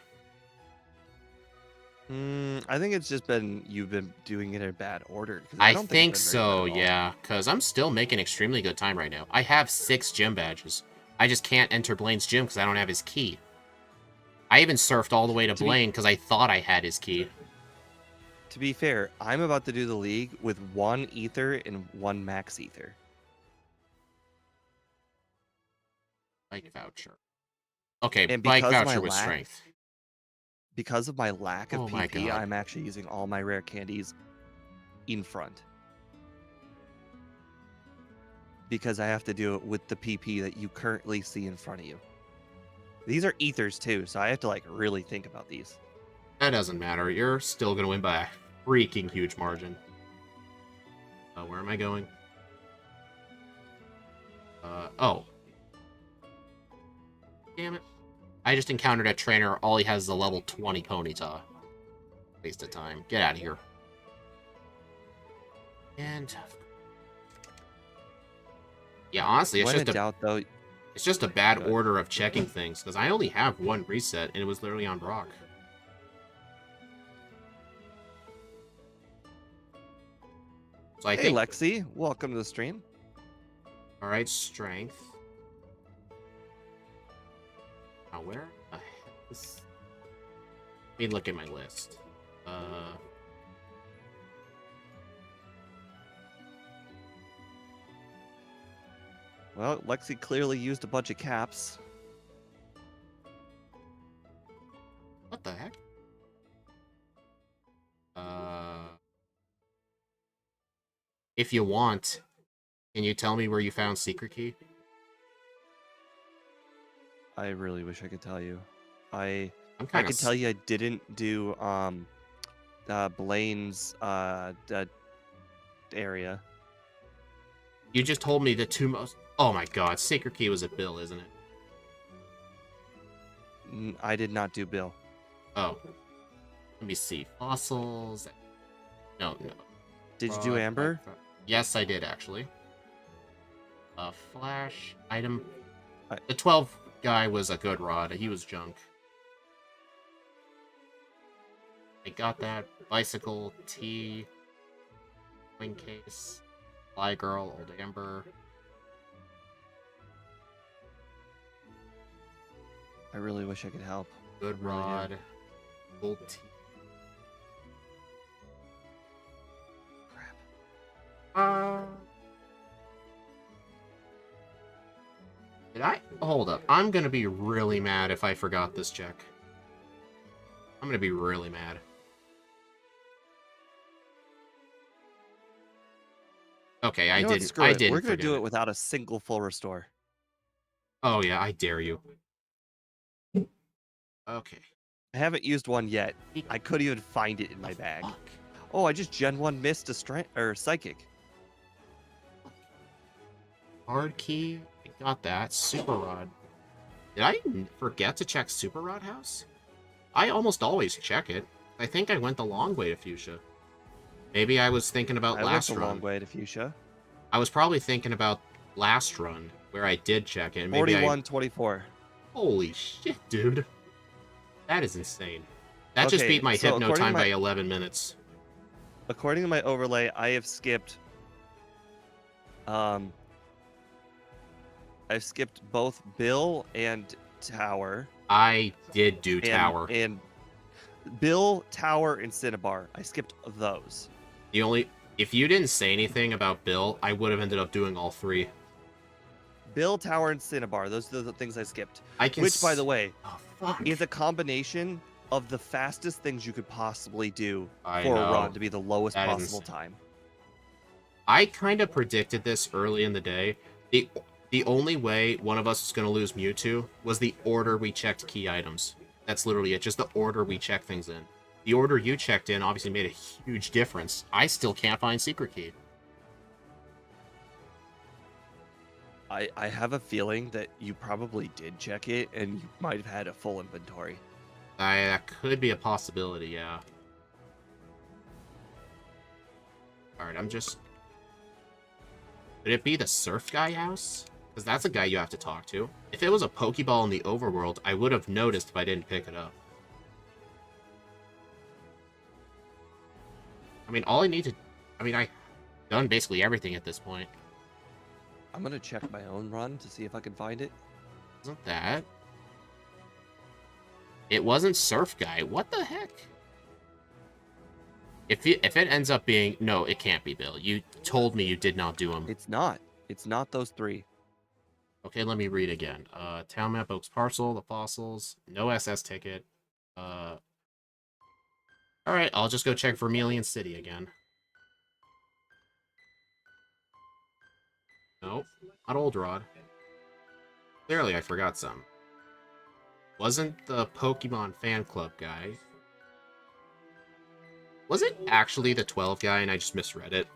I think it's just been you've been doing it in bad order. I think so, yeah. Because I'm still making extremely good time right now. I have 6 gym badges. I just can't enter Blaine's gym because I don't have his key. I even surfed all the way to Blaine because I thought I had his key. To be fair, I'm about to do the league with 1 ether and 1 max ether. Bike voucher. Okay, And bike because of voucher my with lack- strength. Because of my lack of Oh my PP, God. I'm actually using all my rare candies in front. Because I have to do it with the PP that you currently see in front of you. These are ethers too, so I have to like really think about these. That doesn't matter. You're still going to win by a freaking huge margin. Where am I going? Oh. Damn it. I just encountered a trainer. All he has is a level 20 Ponyta. Waste of time. Get out of here. And... yeah, honestly, it's When just in doubt, though, it's just a bad Good. order of checking things, because I only have 1 reset, and it was literally on Brock. So I hey think... Lexi, welcome to the stream. Alright, strength. Now, where the heck is... Let me look at my list. Well, Lexi clearly used a bunch of caps. What the heck? If you want, can you tell me where you found secret key? I really wish I could tell you. I I'm I kind can tell you I didn't do Blaine's area. You just told me the 2 most... Oh my god, secret key was a Bill, isn't it? I did not do Bill. Oh. Let me see. Fossils. No. Did you do Amber? Yes, I did, actually. Flash. Item. I- The 12 guy was a good rod. He was junk. I got that. Bicycle, T. Wing case. Fly girl, old Amber. I really wish I could help. Good Really do. rod. Gold T. Crap. Did I? Hold up. I'm gonna be really mad if I forgot this check. I'm gonna be really mad. Okay, I You know what? didn't. Screw I it. didn't. We're gonna forget do it without a single full restore. Oh yeah, I dare you. Okay. I haven't used one yet. I couldn't even find it in my bag. Fuck. Oh, I just Gen 1 missed a psychic. Hard key. I got that. Super rod. Did I forget to check Super Rod House? I almost always check it. I think I went the long way to Fuchsia. Maybe I was thinking about I last went the run. long way to Fuchsia. I was probably thinking about last run where I did check it. And maybe 41-24. Holy shit, dude. That is insane. That just Okay, beat my so hypno according to time my- by 11 minutes. According to my overlay, I have skipped I've skipped both Bill and Tower. I did do Tower. And Bill, Tower, and Cinnabar. I skipped those. The only... If you didn't say anything about Bill, I would have ended up doing all 3. Bill, Tower, and Cinnabar. Those are the things I skipped. I can Which, by the way, Oh, fuck. is a combination of the fastest things you could possibly do I for know. a run to be the lowest That is possible insane. time. I kind of predicted this early in the day. The only way one of us was going to lose Mewtwo was the order we checked key items. That's literally it, just the order we check things in. The order you checked in obviously made a huge difference. I still can't find Secret Key. I have a feeling that you probably did check it, and you might have had a full inventory. That could be a possibility, yeah. Alright, I'm just... Could it be the Surf Guy house? Because that's a guy you have to talk to. If it was a Pokeball in the overworld, I would have noticed if I didn't pick it up. I mean, all I need to... I mean, I've done basically everything at this point. I'm gonna check my own run to see if I can find it. Wasn't that? It wasn't Surf Guy. What the heck? If it ends up being... No, it can't be Bill. You told me you did not do them. It's not. It's not those three. Okay, let me read again. Town map, Oaks Parcel, the fossils, no SS ticket. Alright, I'll just go check Vermilion City again. Nope, not Old Rod. Clearly I forgot some. Wasn't the Pokemon fan club guy. Was it actually the 12 guy and I just misread it?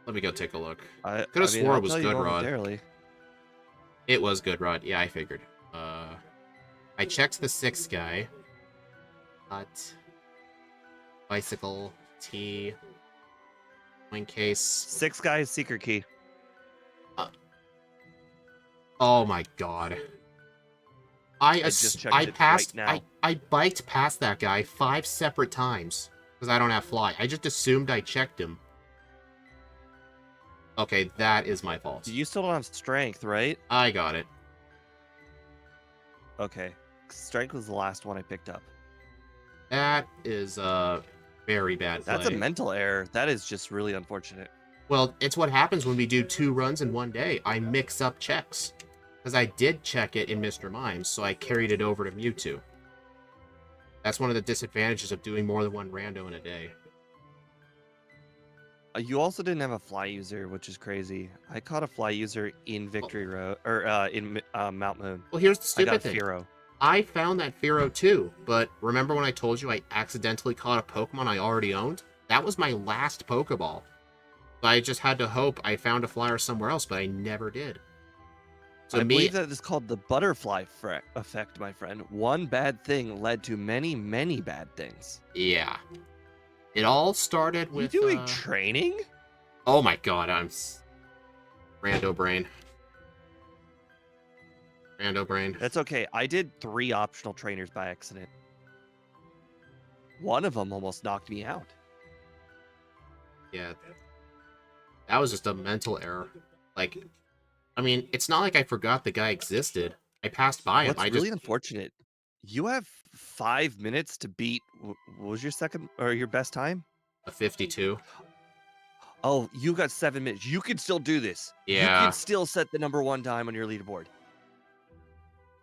Let me go take a look. I Could have swore I'll it was tell you Good Rod. momentarily. It was Good Rod. Yeah, I figured. I checked the 6 guy. Hut. Bicycle. T. Coin case. 6 guys, secret key. Oh my god. I just checked it passed right now. I biked past that guy 5 separate times. Because I don't have fly. I just assumed I checked him. Okay, that is my fault. You still don't have strength, right? I got it. Okay. Strength was the last one I picked up. That is a very bad play. That's a mental error. That is just really unfortunate. Well, it's what happens when we do 2 runs in one day. I mix up checks. Because I did check it in Mr. Mimes, so I carried it over to Mewtwo. That's one of the disadvantages of doing more than one rando in a day. You also didn't have a fly user, which is crazy. I caught a fly user in Victory Road, or in Mount Moon. Well, here's the I stupid got a thing. Fearow. I found that Fearow too, but remember when I told you I accidentally caught a Pokemon I already owned? That was my last Pokeball. So I just had to hope I found a flyer somewhere else, but I never did. So I believe that is called the butterfly effect, my friend. One bad thing led to many, many bad things. Yeah. It all started with... You doing training? Oh my god, I'm... Rando brain. Rando brain. That's okay. I did 3 optional trainers by accident. One of them almost knocked me out. Yeah. That was just a mental error. Like, I mean, it's not like I forgot the guy existed. I passed by him. What's really unfortunate, you have 5 minutes to beat... What was your second or your best time? A 52. Oh, you got 7 minutes. You can still do this. Yeah. You can still set the #1 time on your leaderboard.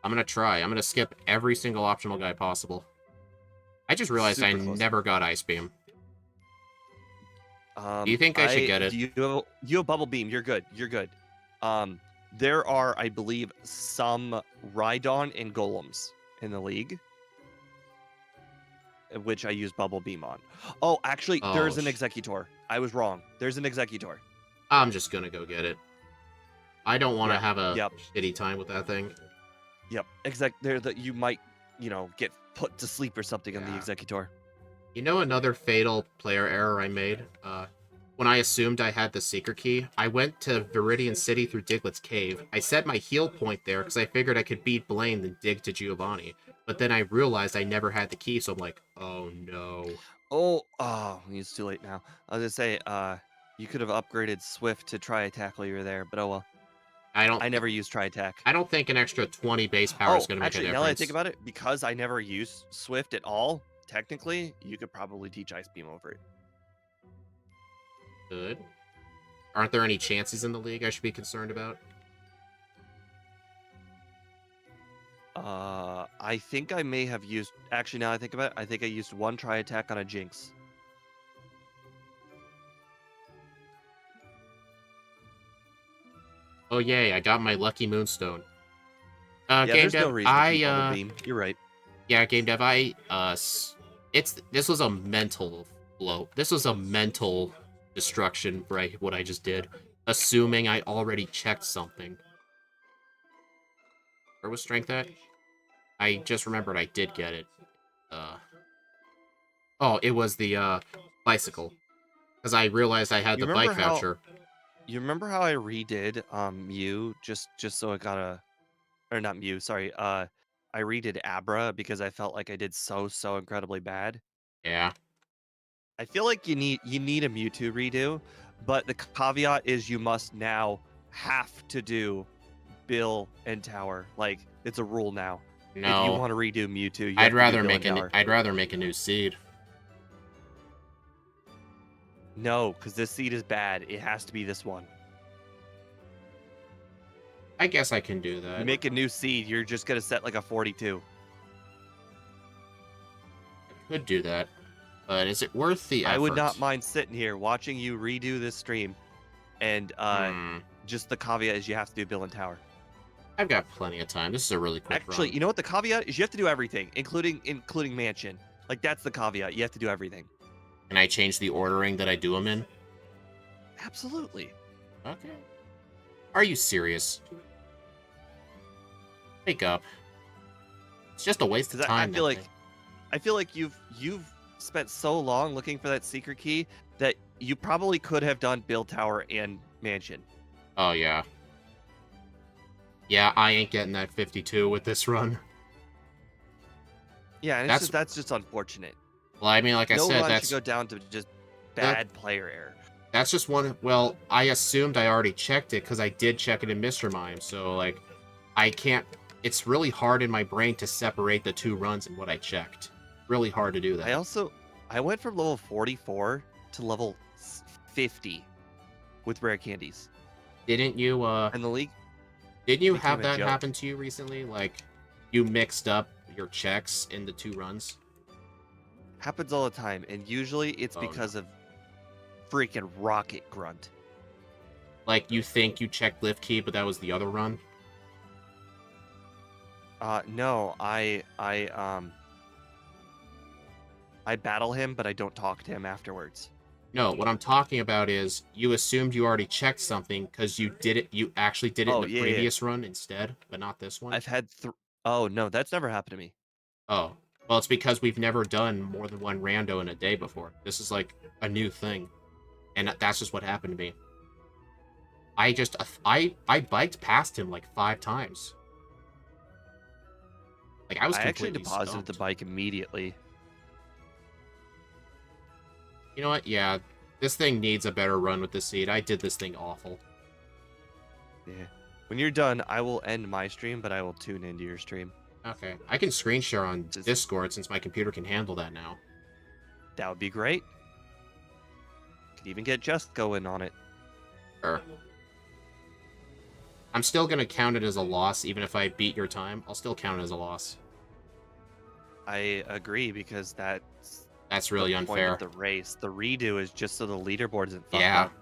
I'm gonna try. I'm gonna skip every single optional guy possible. I just realized Super I close. never got Ice Beam. Do you think I should get it? You have Bubble Beam. You're good. You're good. There are, I believe, some Rhydon and Golems in the league, which I use Bubble Beam on. Oh, actually, there's an Executor. I was wrong. There's an Executor. I'm just gonna go get it. I don't want to have a Yep. shitty time with that thing. Yep. You might, get put to sleep or something on the Yeah. Executor. You know another fatal player error I made? When I assumed I had the secret key, I went to Viridian City through Diglett's Cave. I set my heal point there because I figured I could beat Blaine then dig to Giovanni. But then I realized I never had the key, so I'm like, oh no. Oh, it's too late now. I was gonna say, you could have upgraded Swift to try attack while you were there, but oh well. I never used try attack. I don't think an extra 20 base power is going to make actually, a now that I difference. think about it, because I never used Swift at all, technically, you could probably teach Ice Beam over it. Good. Aren't there any chances in the league I should be concerned about? I think I may have used. Actually, now I think about it, I think I used one Tri Attack on a Jinx. Oh yay! I got my lucky Moonstone. Yeah, Game there's no dev, reason to keep Bubble Beam. You're right. yeah, game dev, this was a mental blow. This was a mental destruction for what I just did, assuming I already checked something. Where was strength at? I just remembered I did get it. Oh, it was the bicycle, because I realized I had You the remember bike how? voucher. You remember how I redid Mew just so I got a, or not Mew, sorry. I redid Abra because I felt like I did so incredibly bad. Yeah. I feel like you need a Mewtwo redo, but the caveat is you must now have to do Bill and Tower. Like it's a rule now. If you No, want to redo Mewtwo, you I'd have to rather do Bill make and Tower. I'd rather make a new seed. No, because this seed is bad. It has to be this one. I guess I can do that. You make a new seed, you're just gonna set like a 42. I could do that, but is it worth the effort? I would not mind sitting here watching you redo this stream, and just the caveat is you have to do Bill and Tower. I've got plenty of time. This is a really quick Actually, run. you know what the caveat is? You have to do everything, including Mansion. Like that's the caveat. You have to do everything. Can I change the ordering that I do them in? Absolutely. Okay. Are you serious? Wake up. It's just a waste of time. I feel like you've spent so long looking for that secret key that you probably could have done Bill Tower and Mansion. Oh yeah. Yeah, I ain't getting that 52 with this run. Yeah, and that's just unfortunate. Well, I mean, like I said, that should go down to just bad player error. That's just one. Well, I assumed I already checked it because I did check it in Mr. Mime. So like, I can't. It's really hard in my brain to separate the two runs and what I checked. Really hard to do that. I went from level 44 to level 50 with rare candies. Didn't you? And the league. Didn't you have that happen to you recently? Like, you mixed up your checks in the two runs? Happens all the time, and usually it's because of freaking Rocket Grunt. Like, you think you checked Lift Key, but that was the other run? No, I battle him, but I don't talk to him afterwards. No, what I'm talking about is you assumed you already checked something because you did it. You actually did it in the previous run instead, but not this one. I've had oh no, that's never happened to me. Oh, well, it's because we've never done more than one rando in a day before. This is like a new thing, and that's just what happened to me. I biked past him like 5 times. Like I actually deposited the bike immediately. You know what? Yeah, this thing needs a better run with the seed. I did this thing awful. Yeah. When you're done, I will end my stream, but I will tune into your stream. Okay. I can screen share on Discord since my computer can handle that now. That would be great. Could even get Just going on it. Sure. I'm still going to count it as a loss, even if I beat your time. I'll still count it as a loss. I agree, because that's really unfair. Point of the race. The redo is just so the leaderboard isn't fucked Yeah. up.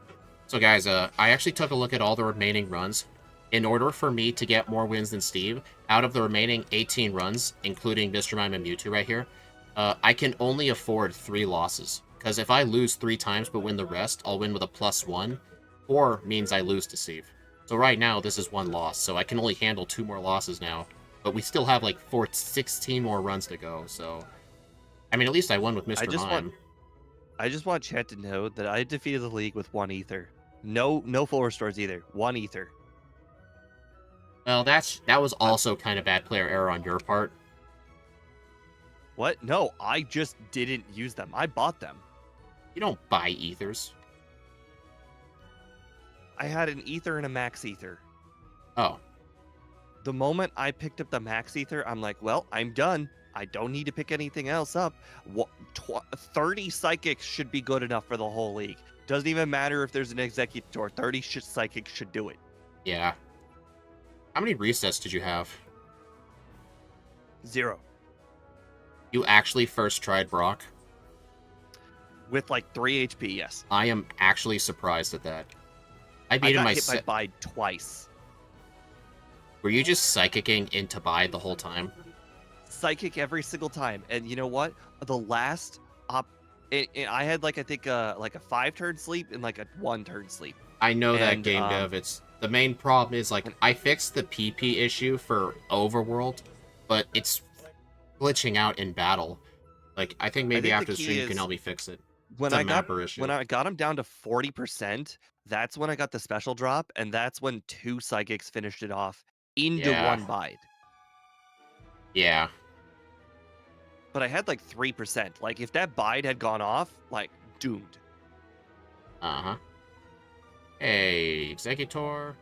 So guys, I actually took a look at all the remaining runs. In order for me to get more wins than Steve, out of the remaining 18 runs, including Mr. Mime and Mewtwo right here, I can only afford 3 losses. Because if I lose 3 times but win the rest, I'll win with a +1. 4 means I lose to Steve. So right now, this is 1 loss, so I can only handle 2 more losses now. But we still have like 16 more runs to go, so... I mean, at least I won with Mr. Mime. I just want chat to know that I defeated the league with 1 ether. No full restores either. 1 ether. Well, that was also kind of bad player error on your part. What? No, I just didn't use them. I bought them. You don't buy ethers. I had an ether and a max ether. Oh. The moment I picked up the max ether, I'm like, well, I'm done. I don't need to pick anything else up. 30 psychics should be good enough for the whole league. Doesn't even matter if there's an executor. 30 psychics should do it. Yeah. How many resets did you have? 0. You actually first tried Brock? With like 3 HP, yes. I am actually surprised at that. I I beat him got hit by myself. Bide twice. Were you just psychicking into Bide the whole time? Psychic every single time. And you know what? The last I had like I think like a 5-turn sleep and like a 1-turn sleep. I know that And, game dev. It's the main problem is like I fixed the PP issue for Overworld, but it's glitching out in battle. Like I think maybe think the after the key stream you is can help me fix it. when It's a I got mapper issue. when I got him down to 40%, that's when I got the special drop, and that's when 2 psychics finished it off into Yeah. 1 Bide. Yeah. But I had like 3%. Like if that Bide had gone off, like doomed. Uh-huh. Hey, Executor.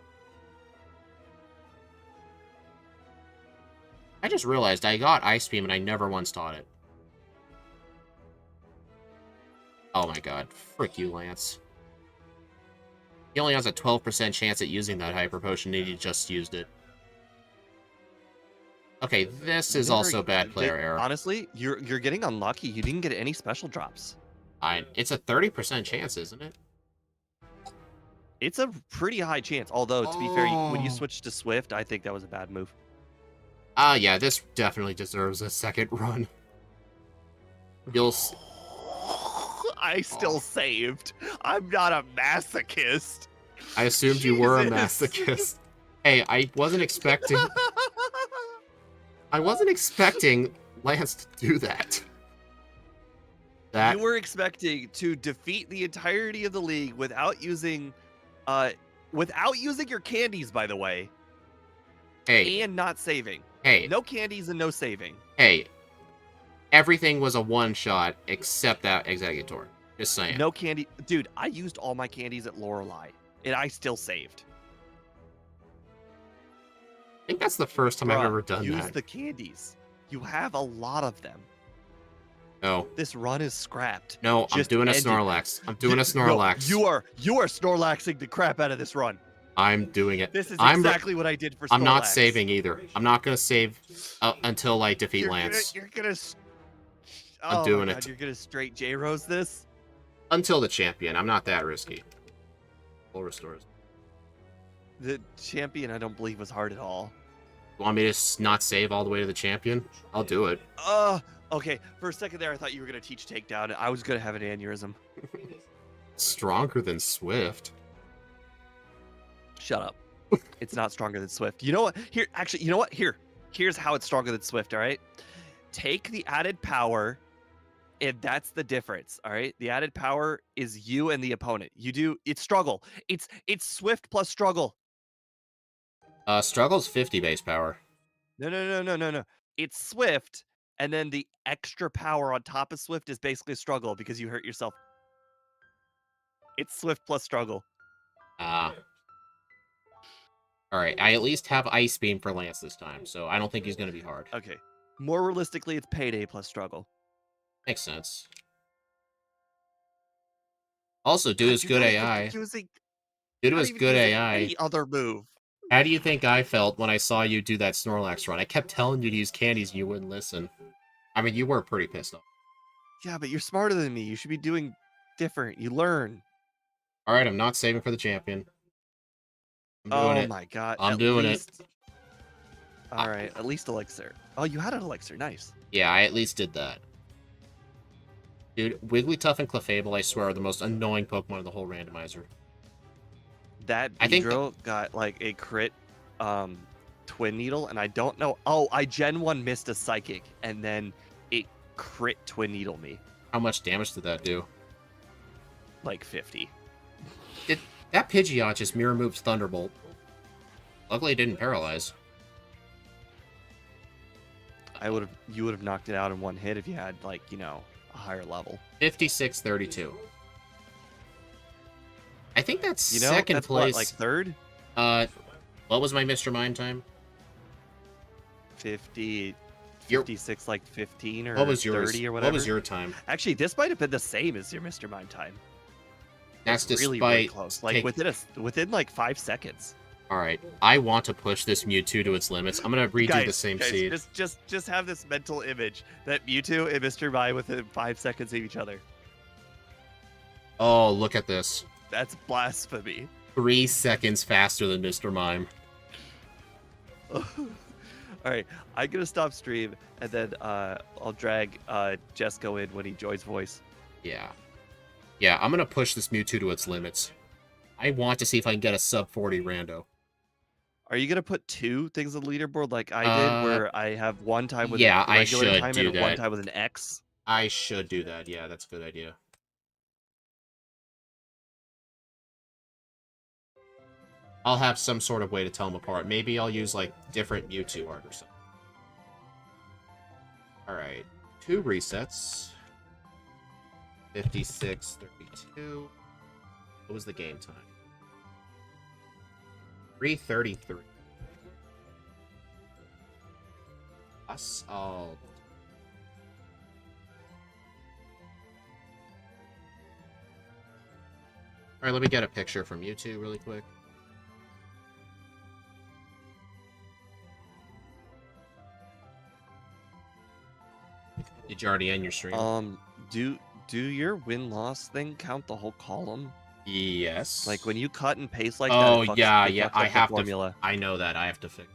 I just realized I got Ice Beam and I never once taught it. Oh my god. Frick you, Lance. He only has a 12% chance at using that Hyper Potion and he just used it. Okay, this is also bad player error. Honestly, you're getting unlucky. You didn't get any special drops. It's a 30% chance, isn't it? It's a pretty high chance. Although, to be fair, when you Oh. switched to Swift, I think that was a bad move. Yeah, this definitely deserves a second run. You'll... I still saved. I'm not a masochist. I assumed you were a Jesus. masochist. Hey, I wasn't expecting... I wasn't expecting Lance to do that. You were expecting to defeat the entirety of the league without using your candies, by the way, Hey, and not saving. hey, No candies and no saving. hey. Everything was a one-shot except that Executor. Just saying. No candy. Dude, I used all my candies at Lorelei, and I still saved. I think that's the first time I've ever done Use that. the candies. You have a lot of them. No. This run is scrapped. No, I'm Just doing a end it. Snorlax. I'm doing a No, Snorlax. you are Snorlaxing the crap out of this run. I'm doing it. This is I'm exactly what I did for Snorlax. I'm not saving either. I'm not going to save until I defeat Lance. You're gonna. I'm doing it. You're gonna straight J-Rose this. Until the champion. I'm not that risky. Full restores. The champion, I don't believe, was hard at all. You want me to not save all the way to the champion? I'll do it. Okay. For a second there, I thought you were gonna teach takedown. I was gonna have an aneurysm. Stronger than Swift. Shut up. It's not stronger than Swift. You know what? Here, actually, you know what? Here's how it's stronger than Swift. All right. Take the added power, and that's the difference. All right. The added power is you and the opponent. It's struggle. It's Swift plus struggle. Struggle's 50 base power. No. It's Swift, and then the extra power on top of Swift is basically struggle because you hurt yourself. It's Swift plus struggle. Alright, I at least have Ice Beam for Lance this time, so I don't think he's going to be hard. Okay. More realistically, it's Payday plus struggle. Makes sense. Also, dude is good AI. Dude was good AI. Any other move. How do you think I felt when I saw you do that Snorlax run? I kept telling you to use candies and you wouldn't listen. I mean, you were pretty pissed off. Yeah, but you're smarter than me. You should be doing different. You learn. Alright, I'm not saving for the champion. I'm doing it. My god. I'm at doing least... All right, at least Elixir. Oh, you had an Elixir. Nice. Yeah, I at least did that. Dude, Wigglytuff and Clefable, I swear, are the most annoying Pokemon in the whole randomizer. That I think Beedrill got like a crit Twin Needle, and I don't know. Oh, I Gen 1 missed a Psychic, and then it crit Twin Needle me. How much damage did that do? Like 50. That Pidgeot just mirror moved Thunderbolt. Luckily, it didn't paralyze. You would have knocked it out in one hit if you had, like, you know, a higher level. 56-32. I think that's second that's place. What, like third? What was my Mr. Mime time? 50, 56, like 15 or what was yours? 30 or whatever. What was your time? Actually, this might have been the same as your Mr. Mime time. That's really, despite really close. Like within like 5 seconds. Alright, I want to push this Mewtwo to its limits. I'm gonna redo the same guys, seed. just have this mental image that Mewtwo and Mr. Mime within 5 seconds of each other. Oh, look at this. That's blasphemy. 3 seconds faster than Mr. Mime. Alright, I'm gonna stop stream, and then I'll drag Jesco in when he joins voice. Yeah. Yeah, I'm gonna push this Mewtwo to its limits. I want to see if I can get a sub 40 rando. Are you gonna put 2 things on the leaderboard like I did, where I have one time with yeah, a I regular should time do and one that. time with an X? I should do that. Yeah, that's a good idea. I'll have some sort of way to tell them apart. Maybe I'll use, like, different Mewtwo art or something. Alright. 2 resets. 56, 32. What was the game time? 3:33. Us all. Alright, let me get a picture from Mewtwo really quick. Did you already end your stream? Do your win-loss thing count the whole column? Yes. Like when you cut and paste like oh, that? yeah. I have formula. to. I know that. I have to fix.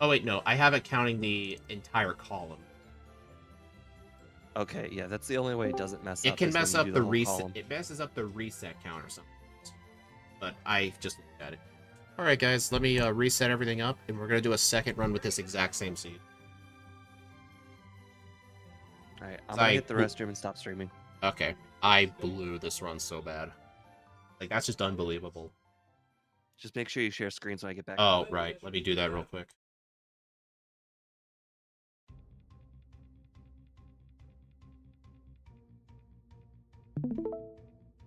Oh wait, no. I have it counting the entire column. Okay, yeah, that's the only way it doesn't mess up. It can mess up the reset. column. It messes up the reset count or something. But I just looked at it. All right, guys. Let me reset everything up, and we're gonna do a second run with this exact same seed. Alright, I'm gonna hit the restroom and stop streaming. Okay. I blew this run so bad. Like, that's just unbelievable. Just make sure you share screen so I get back. Oh, right. Let me do that real quick.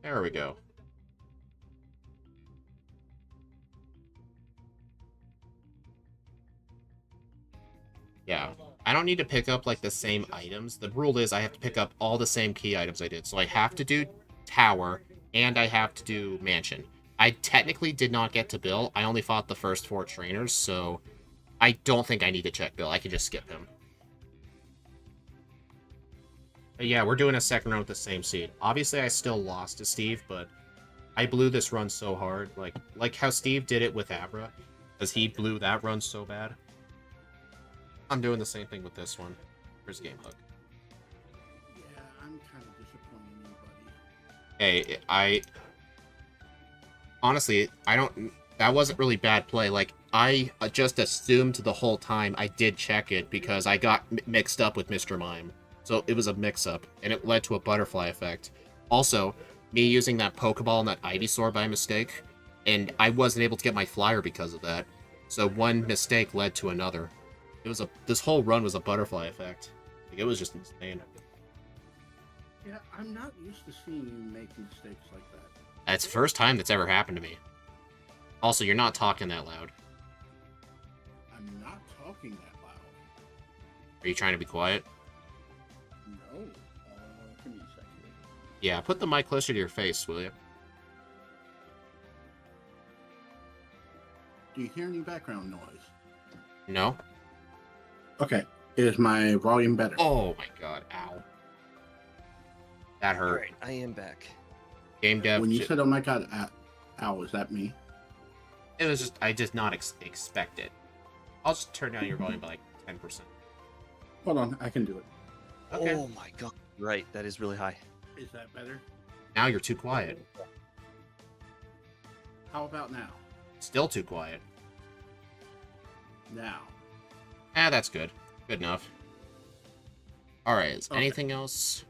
There we go. Yeah. I don't need to pick up, like, the same items. The rule is I have to pick up all the same key items I did. So I have to do Tower, and I have to do Mansion. I technically did not get to Bill. I only fought the first 4 trainers, so I don't think I need to check Bill. I can just skip him. But yeah, we're doing a second run with the same seed. Obviously, I still lost to Steve, but I blew this run so hard. Like how Steve did it with Abra, because he blew that run so bad. I'm doing the same thing with this one. Here's Game Hook. Yeah, I'm kind of disappointed in you, buddy. Hey, honestly, I don't... That wasn't really bad play. Like, I just assumed the whole time I did check it because I got mixed up with Mr. Mime. So it was a mix-up, and it led to a butterfly effect. Also, me using that Pokeball and that Ivysaur by mistake, and I wasn't able to get my flyer because of that. So one mistake led to another. This whole run was a butterfly effect. Like, it was just insane. Yeah, I'm not used to seeing you make mistakes like that. That's the first time that's ever happened to me. Also, you're not talking that loud. I'm not talking that loud. Are you trying to be quiet? No. Give me a second. Yeah, put the mic closer to your face, will you? Do you hear any background noise? No? Okay. Is my volume better? Oh my god, ow. That hurt. Alright, I am back. Game dev. When you said, oh my god, ow, is that me? It was just, I did not expect it. I'll just turn down your volume by like 10%. Hold on, I can do it. Okay. Oh my god. Right, that is really high. Is that better? Now you're too quiet. How about now? Still too quiet. Now. Ah, that's good. Good enough. Alright, is Okay. anything else?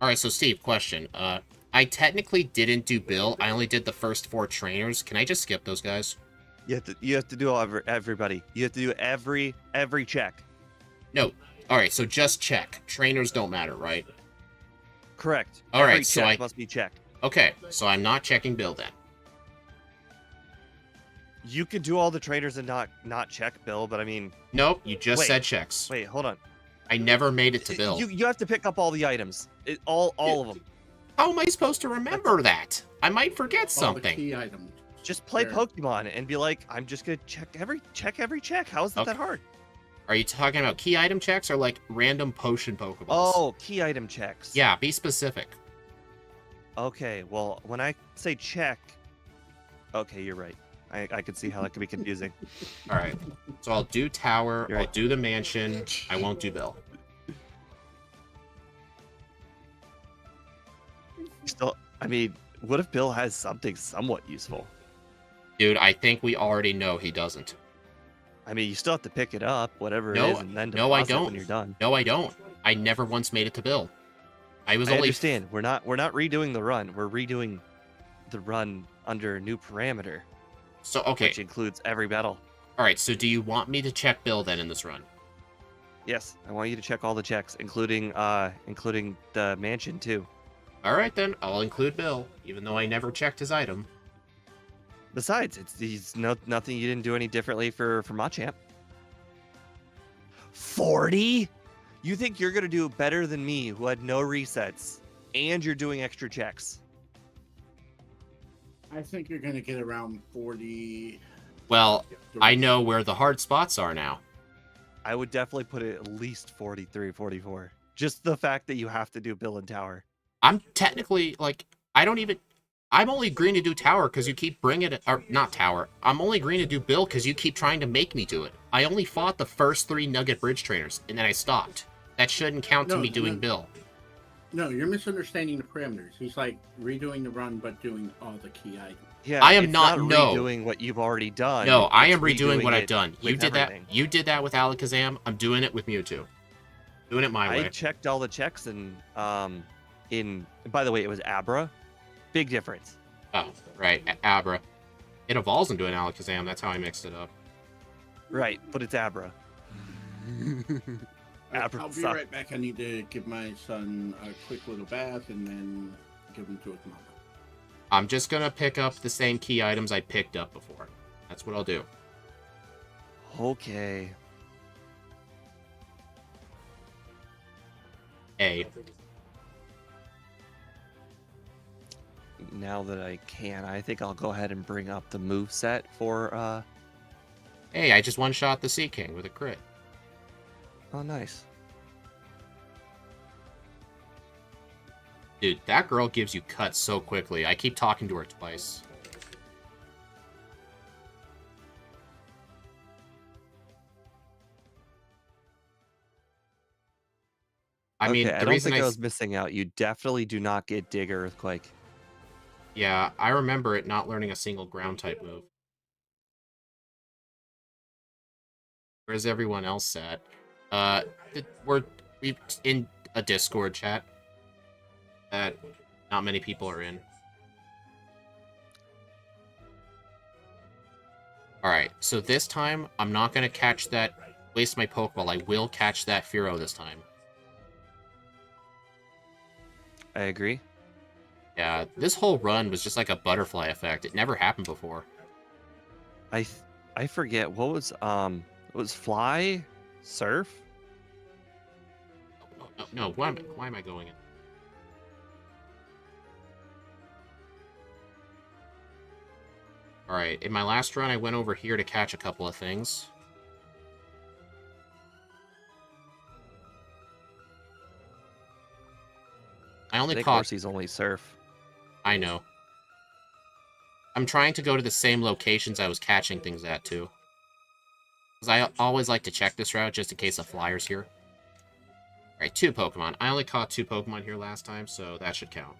Alright, so Steve, question. I technically didn't do Bill. I only did the first 4 trainers. Can I just skip those guys? You have to do everybody. You have to do every check. No. Alright, so just check. Trainers don't matter, right? Correct. All right, Every so check I- must be checked. Okay, so I'm not checking Bill then. You can do all the trainers and not check Bill, but I mean, Nope, you just Wait, said checks. wait, hold on. I never made it to Bill. You have to pick up all the items. All of them. How am I supposed to remember that? I might forget All the something. key items. Just play Fair. Pokemon and be like, I'm just gonna check every check. How is it Okay. that hard? Are you talking about key item checks or like random potion Pokeballs? Oh, key item checks. Yeah, be specific. Okay, well, when I say check, okay, you're right. I can see how that could be confusing. All right. So I'll do tower. You're I'll right. do the mansion. I won't do Bill. Still, I mean, what if Bill has something somewhat useful? Dude, I think we already know he doesn't. I mean, you still have to pick it up, whatever No, it is, and then no, I deposit it don't. when you're done. No, I don't. I never once made it to Bill. I was I only. understand. We're not redoing the run. We're redoing the run under a new parameter, So okay. which includes every battle. All right. So do you want me to check Bill then in this run? Yes, I want you to check all the checks, including the mansion too. All right then. I'll include Bill, even though I never checked his item. Besides, he's nothing you didn't do any differently for Machamp. 40? You think you're gonna do better than me, who had no resets, and you're doing extra checks? I think you're gonna get around 40. Well, I know where the hard spots are now. I would definitely put it at least 43, 44. Just the fact that you have to do Bill and Tower. I'm technically like I'm only agreeing to do tower because you keep bringing it, or not tower. I'm only agreeing to do Bill because you keep trying to make me do it. I only fought the first 3 Nugget Bridge trainers, and then I stopped. That shouldn't count to No, me doing no. Bill. No, you're misunderstanding the parameters. He's like redoing the run, but doing all the key items. Yeah, I am it's not- no. redoing what you've already done. No, I it's am redoing what redoing I've it done. You with did everything. that. You did that with Alakazam. I'm doing it with Mewtwo. Doing it my I way. checked all the checks and by the way, it was Abra. Big difference. Oh, right. Abra. It evolves into an Alakazam. That's how I mixed it up. Right, but it's Abra. Abra I'll be sucks. right back. I need to give my son a quick little bath and then give him to his mama. I'm just gonna pick up the same key items I picked up before. That's what I'll do. Okay. A. Now that I can, I think I'll go ahead and bring up the move set for Hey, I just one-shot the Sea King with a crit. oh nice. Dude, that girl gives you cuts so quickly. I keep talking to her twice. I mean, Okay, I the don't reason think I was missing out. You definitely do not get Dig Earthquake. Yeah, I remember it not learning a single ground type move. Where's everyone else at? We're in a Discord chat that not many people are in. Alright, so this time, I'm not going to catch that, waste my Pokeball. I will catch that Fearow this time. I agree. Yeah, this whole run was just like a butterfly effect. It never happened before. I forget what was Fly, Surf? No, why am I going in? Alright, in my last run, I went over here to catch a couple of things. I I only think caught... Horsey's only Surf. I know. I'm trying to go to the same locations I was catching things at, too. Because I always like to check this route just in case a flyer's here. Alright, 2 Pokemon. I only caught 2 Pokemon here last time, so that should count.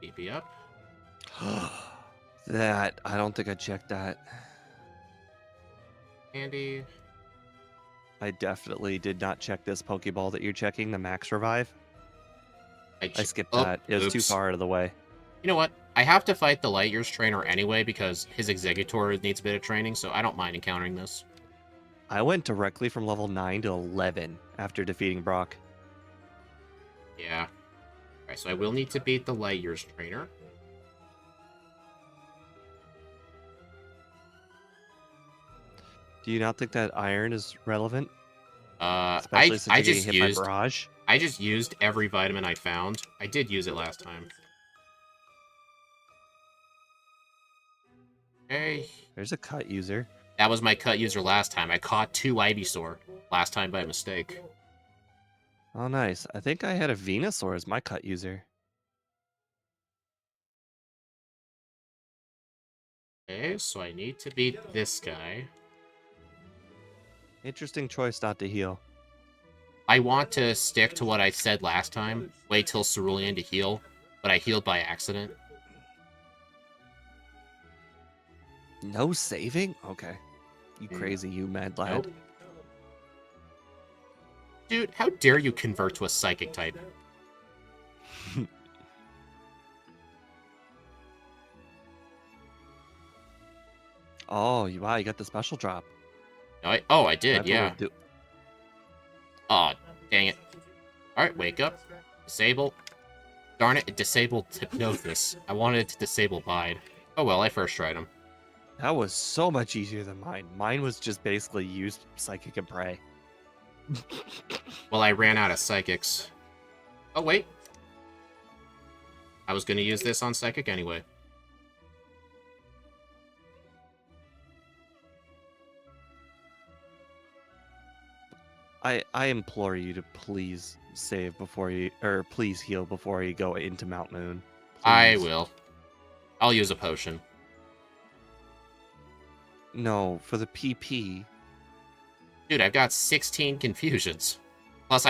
BP up. That, I don't think I checked that. Andy. I definitely did not check this Pokeball that you're checking, the Max Revive. I skipped that. It was too oops. far out of the way. You know what? I have to fight the Light Years trainer anyway because his Executor needs a bit of training, so I don't mind encountering this. I went directly from level 9 to 11 after defeating Brock. Yeah. Alright, so I will need to beat the Light Years trainer. Do you not think that Iron is relevant? I Especially since you're just getting hit used by Barrage? I just used every vitamin I found. I did use it last time. Okay. There's a cut user. That was my cut user last time. I caught 2 Ivysaur last time by mistake. Oh, nice. I think I had a Venusaur as my cut user. Okay, so I need to beat this guy. Interesting choice not to heal. I want to stick to what I said last time. Wait till Cerulean to heal, but I healed by accident. No saving? Okay. You crazy, you mad lad. Nope. Dude, how dare you convert to a Psychic type? Oh, wow, you got the special drop. I did, That's what yeah. we'll do. Aw, dang it. Alright, wake up. Disable. Darn it, it disabled Hypnosis. I wanted it to disable Bide. Oh well, I first tried him. That was so much easier than mine. Mine was just basically use Psychic and Pray. Well, I ran out of Psychics. Oh, wait. I was going to use this on Psychic anyway. I implore you to please save before you, or please heal before you go into Mount Moon. I Please. will. I'll use a potion. No, for the PP. Dude, I've got 16 confusions. Plus,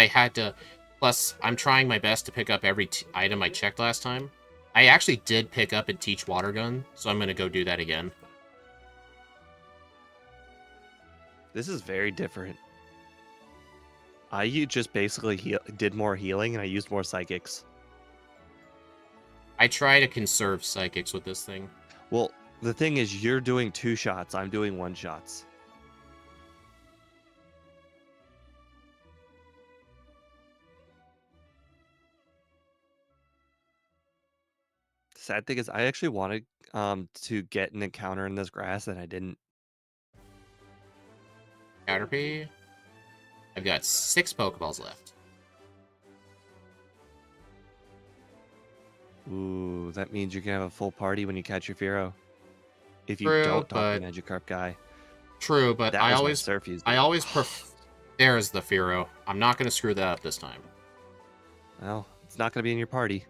I'm trying my best to pick up every item I checked last time. I actually did pick up and teach Water Gun, so I'm going to go do that again. This is very different. Just basically did more healing and I used more Psychics. I try to conserve Psychics with this thing. Well, the thing is, you're doing 2 shots. I'm doing 1 shots. Sad thing is, I actually wanted to get an encounter in this grass, and I didn't. Caterpie. I've got 6 Pokeballs left. Ooh, that means you're gonna have a full party when you catch your Fearow. If you True, don't talk but- to Magikarp guy. True, but That I was my always surf user. I always prefer... There's the Fearow. I'm not going to screw that up this time. Well, it's not gonna be in your party.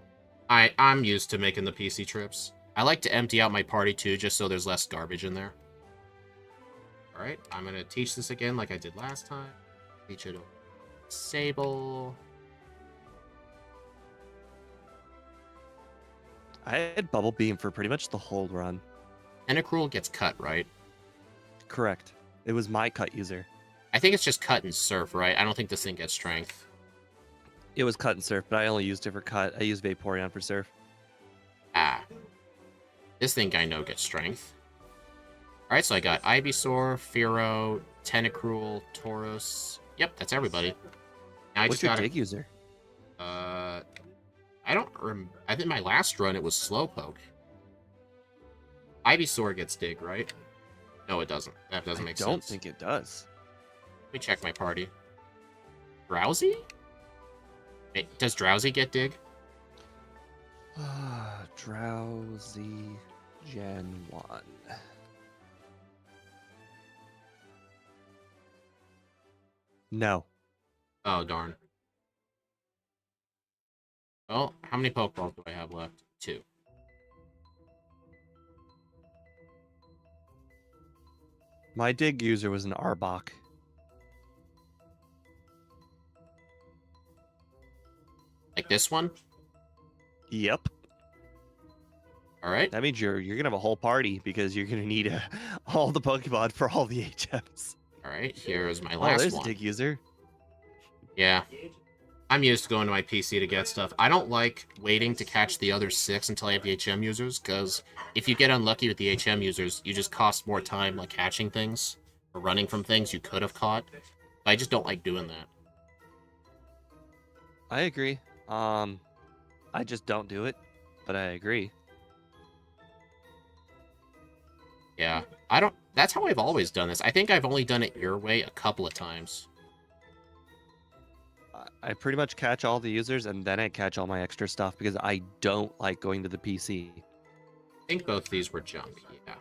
I'm used to making the PC trips. I like to empty out my party too, just so there's less garbage in there. Alright, I'm going to teach this again like I did last time. Teach it to disable. I had Bubble Beam for pretty much the whole run. Tentacruel gets cut, right? Correct. It was my cut user. I think it's just cut and surf, right? I don't think this thing gets strength. It was cut and surf, but I only used it for cut. I used Vaporeon for surf. Ah. This thing I know gets strength. Alright, so I got Ivysaur, Fearow, Tentacruel, Tauros. Yep, that's everybody. Now I What's just your gotta... dig user? I don't I think my last run it was Slowpoke. Ivysaur gets dig, right? No, it doesn't. That doesn't make sense. I don't think it does. Let me check my party. Drowsy? Wait, does Drowsy get dig? Drowsy Gen 1. No. Oh, darn. Well, how many Pokeballs do I have left? 2. My dig user was an Arbok. Like this one? Yep. Alright. That means you're gonna have a whole party because you're gonna need all the Pokemon for all the HMs. Alright, here's my Oh, last there's one. a dig user. Yeah. I'm used to going to my PC to get stuff. I don't like waiting to catch the other 6 until I have the HM users, because if you get unlucky with the HM users, you just cost more time like catching things or running from things you could have caught. I just don't like doing that. I agree. I just don't do it, but I agree. Yeah. That's how I've always done this. I think I've only done it your way a couple of times. I pretty much catch all the users and then I catch all my extra stuff because I don't like going to the PC. I think both these were junk, yeah.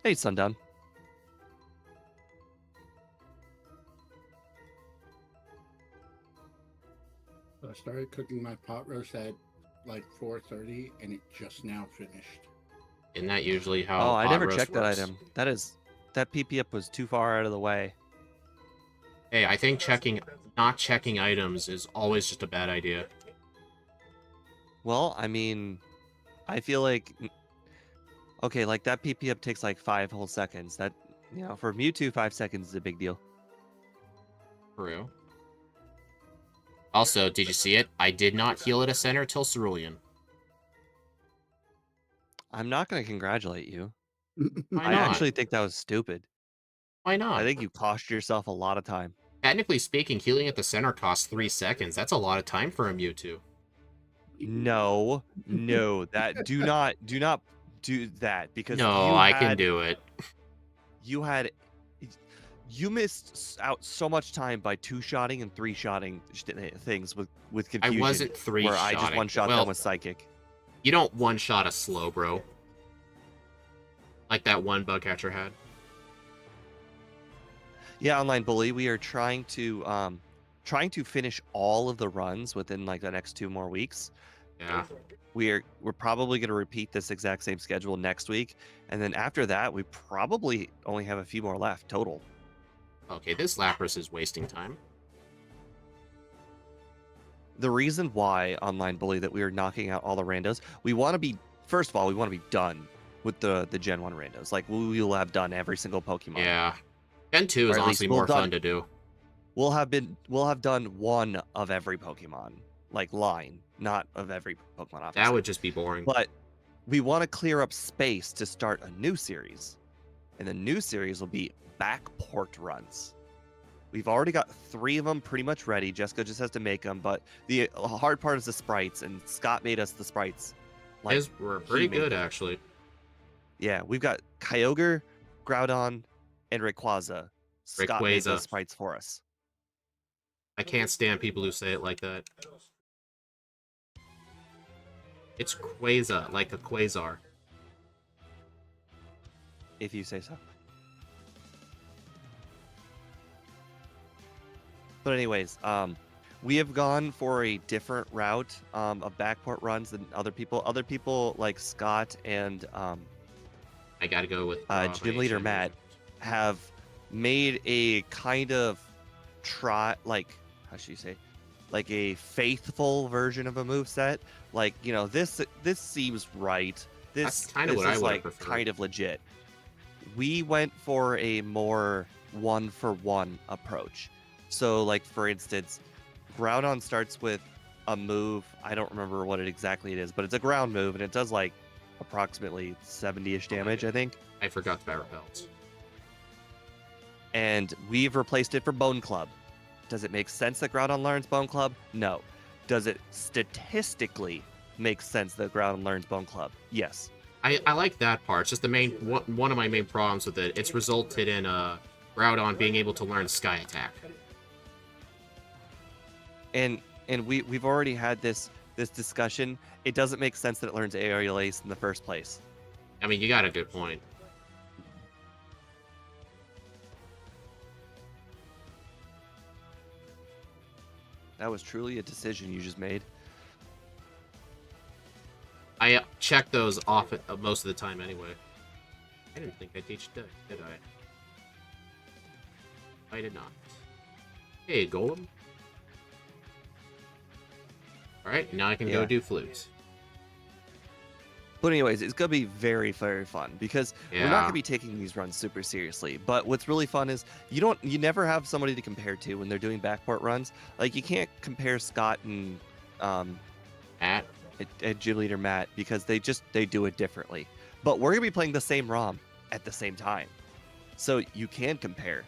Hey, Sundown. I started cooking my pot roast at like 4:30, and it just now finished. Isn't that usually how Oh, I pot never roast checked that works? item. That PP up was too far out of the way. Hey, I think not checking items is always just a bad idea. Well, I mean, I feel like okay, like that PP up takes like 5 whole seconds. That for Mewtwo, 5 seconds is a big deal. True. Also, did you see it? I did not heal at a center till Cerulean. I'm not going to congratulate you. Why I not? actually think that was stupid. Why not? I think you cost yourself a lot of time. Technically speaking, healing at the center costs 3 seconds. That's a lot of time for a Mewtwo. No, that do not do that because No, I can do it. you missed out so much time by 2-shotting and 3-shotting things with I confusion. wasn't 3-shotting. Where I just 1-shot them with psychic. You don't 1-shot a slow, bro. Like that one bug catcher had. Yeah, Online Bully, we are trying to finish all of the runs within like the next 2 more weeks. Yeah. We're probably going to repeat this exact same schedule next week, and then after that, we probably only have a few more left total. Okay, this Lapras is wasting time. The reason why, Online Bully, that we are knocking out all the randos, we want to be, first of all, we want to be done with the Gen 1 randos. Like, we will have done every single Pokemon. Yeah. Gen 2 is Or at honestly least we'll more fun to do. We'll have done one of every Pokemon, like line, not of every Pokemon. Obviously. That would just be boring. But we want to clear up space to start a new series, and the new series will be backport runs. We've already got 3 of them pretty much ready. Jessica just has to make them, but the hard part is the sprites, and Scott made us the sprites. His were pretty good, actually. Yeah, we've got Kyogre, Groudon, and Rayquaza. Scott made Rayquaza. those sprites for us. I can't stand people who say it like that. It's Quaza, like a quasar. If you say so. But anyways, we have gone for a different route of backport runs than other people. Other people like Scott and I gotta go with Gym Leader Matt have made a kind of how should you say, like a faithful version of a moveset. Like, this seems right. That's This kind of what I is would like prefer. kind of legit. We went for a more 1-for-1 approach. So, like, for instance, Groudon starts with a move. I don't remember what exactly it is, but it's a ground move, and it does, like, approximately 70-ish damage, I think. I forgot the repels. And we've replaced it for Bone Club. Does it make sense that Groudon learns Bone Club? No. Does it statistically make sense that Groudon learns Bone Club? Yes. I like that part. It's just one of my main problems with it. It's resulted in Groudon being able to learn Sky Attack. And we've already had this discussion. It doesn't make sense that it learns Aerial Ace in the first place. I mean, you got a good point. That was truly a decision you just made. I check those off most of the time anyway. I didn't think I teach did I? I did not. Hey, Golem. Alright, now I can go do flutes. But anyways, it's going to be very, very fun because we're not going to be taking these runs super seriously. But what's really fun is you never have somebody to compare to when they're doing backport runs. Like, you can't compare Scott and Matt and Gym Leader Matt because they do it differently. But we're going to be playing the same ROM at the same time. So you can compare.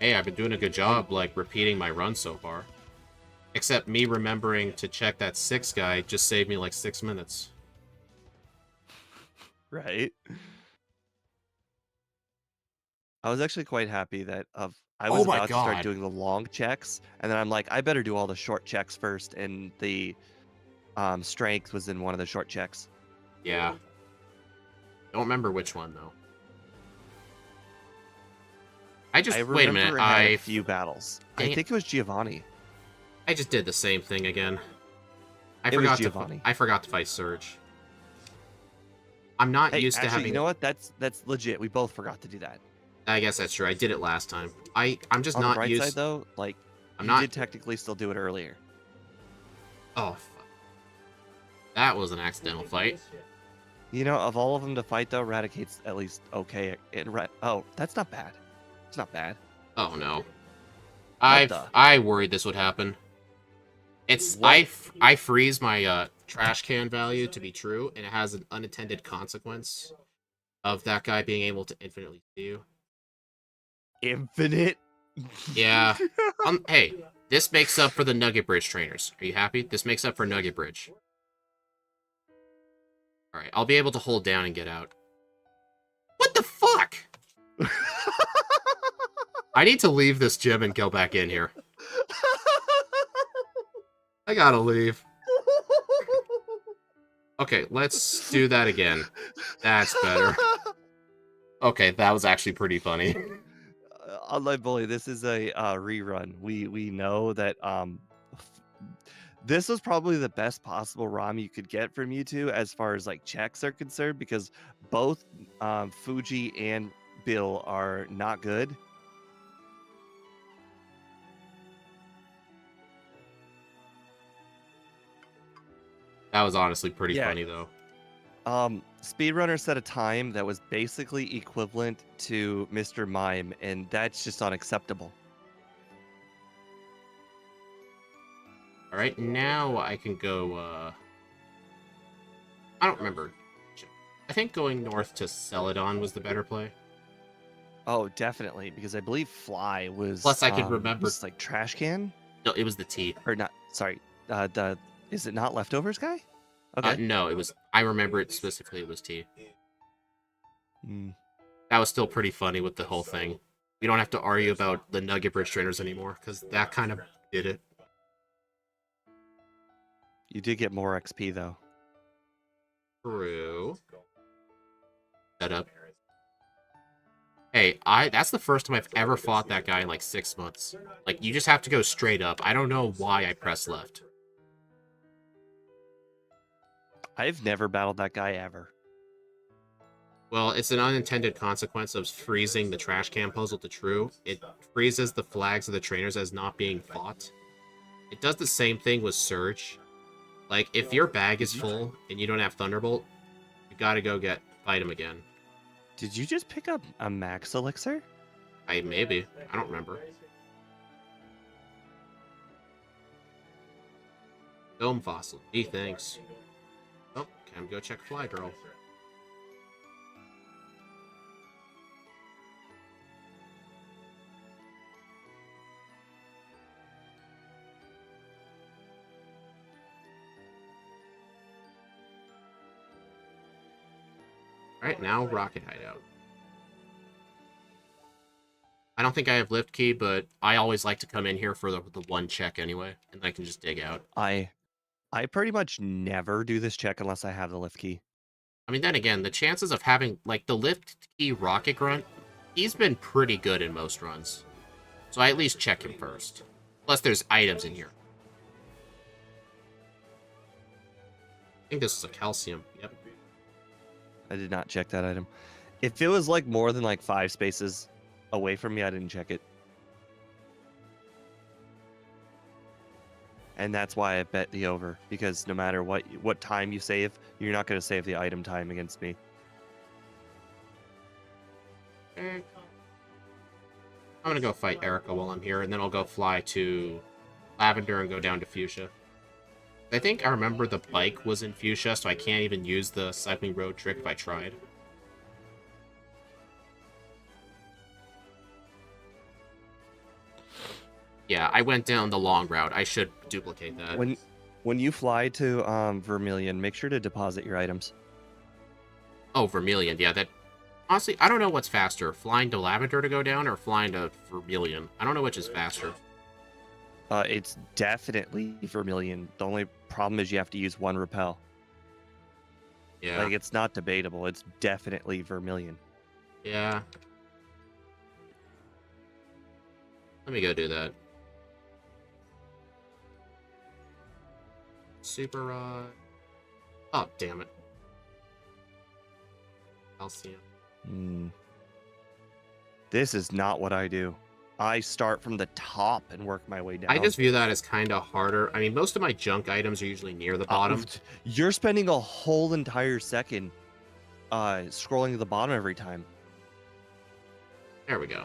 Hey, I've been doing a good job, like, repeating my run so far. Except me remembering to check that 6 guy just saved me like 6 minutes. Right? I was actually quite happy that I was about to start doing the long checks, and then I'm like, I better do all the short checks first, and the strength was in one of the short checks. Yeah. Don't remember which one though. Wait a remember minute. it had a few battles. Dang I think it was Giovanni. I just did the same thing again. It was Giovanni. I forgot to fight Surge. I'm not Hey, used to actually, having. you know what? That's legit. We both forgot to do that. I guess that's true. I did it last time. I'm just On not the bright used. side, though, like I'm you not. did technically still do it earlier. Oh, fuck. That was an accidental fight. You know, of all of them to fight, though, Raticate's at least okay. Oh, that's not bad. It's not bad. Oh no. the- I worried this would happen. It's What? I freeze my trash can value to be true, and it has an unintended consequence of that guy being able to infinitely see you. Infinite. Yeah. Hey, this makes up for the Nugget Bridge trainers. Are you happy? This makes up for Nugget Bridge. Alright, I'll be able to hold down and get out. What the fuck? I need to leave this gym and go back in here. I gotta leave. Okay, let's do that again. That's better. Okay, that was actually pretty funny. Unlike Bully, this is a rerun. We know that this was probably the best possible ROM you could get from Mewtwo as far as like checks are concerned, because both Fuji and Bill are not good. That was honestly pretty Yeah. funny, though. Speedrunner set a time that was basically equivalent to Mr. Mime, and that's just unacceptable. Alright, now I can go, I don't remember. I think going north to Celadon was the better play. Oh, definitely, because I believe Fly was. Plus, I could remember- was like trash can No, it was the T. or not? Sorry, is it not leftovers guy? Okay. No, it was... I remember it specifically, it was T. Mm. That was still pretty funny with the whole thing. We don't have to argue about the Nugget Bridge trainers anymore, because that kind of did it. You did get more XP though. True. Set up. Hey, that's the first time I've ever fought that guy in like 6 months. Like, you just have to go straight up. I don't know why I pressed left. I've never battled that guy ever. Well, it's an unintended consequence of freezing the trash can puzzle to true. It freezes the flags of the trainers as not being fought. It does the same thing with Surge. Like, if your bag is full and you don't have Thunderbolt, you gotta go fight him again. Did you just pick up a max elixir? Maybe. I don't remember. Dome fossil. Gee, thanks. Oh, time to go check Fly Girl. Alright, now Rocket Hideout. I don't think I have lift key, but I always like to come in here for the one check anyway, and I can just dig out. I pretty much never do this check unless I have the lift key. I mean, then again, the chances of having, like, the lift key Rocket Grunt, he's been pretty good in most runs. So I at least check him first. Plus there's items in here. I think this is a calcium. Yep. I did not check that item. If it was like more than like 5 spaces away from me, I didn't check it. And that's why I bet the over, because no matter what time you save, you're not going to save the item time against me. I'm gonna go fight Erica while I'm here, and then I'll go fly to Lavender and go down to Fuchsia. I think I remember the bike was in Fuchsia, so I can't even use the cycling road trick if I tried. Yeah, I went down the long route. I should duplicate that. When you fly to Vermilion, make sure to deposit your items. Oh, Vermilion. Yeah, that... Honestly, I don't know what's faster. Flying to Lavender to go down or flying to Vermilion. I don't know which is faster. It's definitely Vermilion. The only problem is you have to use one repel. Yeah. Like, it's not debatable. It's definitely Vermilion. Yeah. Let me go do that. Super Rod. Oh, damn it. Calcium. This is not what I do. I start from the top and work my way down. I just view that as kind of harder. I mean, most of my junk items are usually near the bottom. You're spending a whole entire second scrolling to the bottom every time. There we go.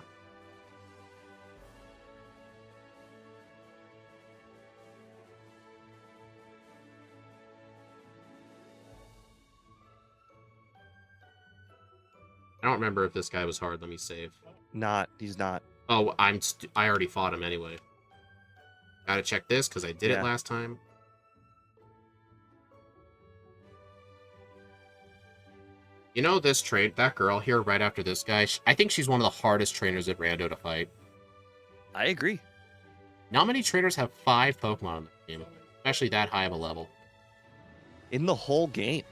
I don't remember if this guy was hard. Let me save. He's not. Oh, I already fought him anyway. Gotta check this because I did it last time. You know this that girl here right after this guy, I think she's one of the hardest trainers at Rando to fight. I agree. Not many trainers have 5 Pokemon in the game, especially that high of a level. In the whole game.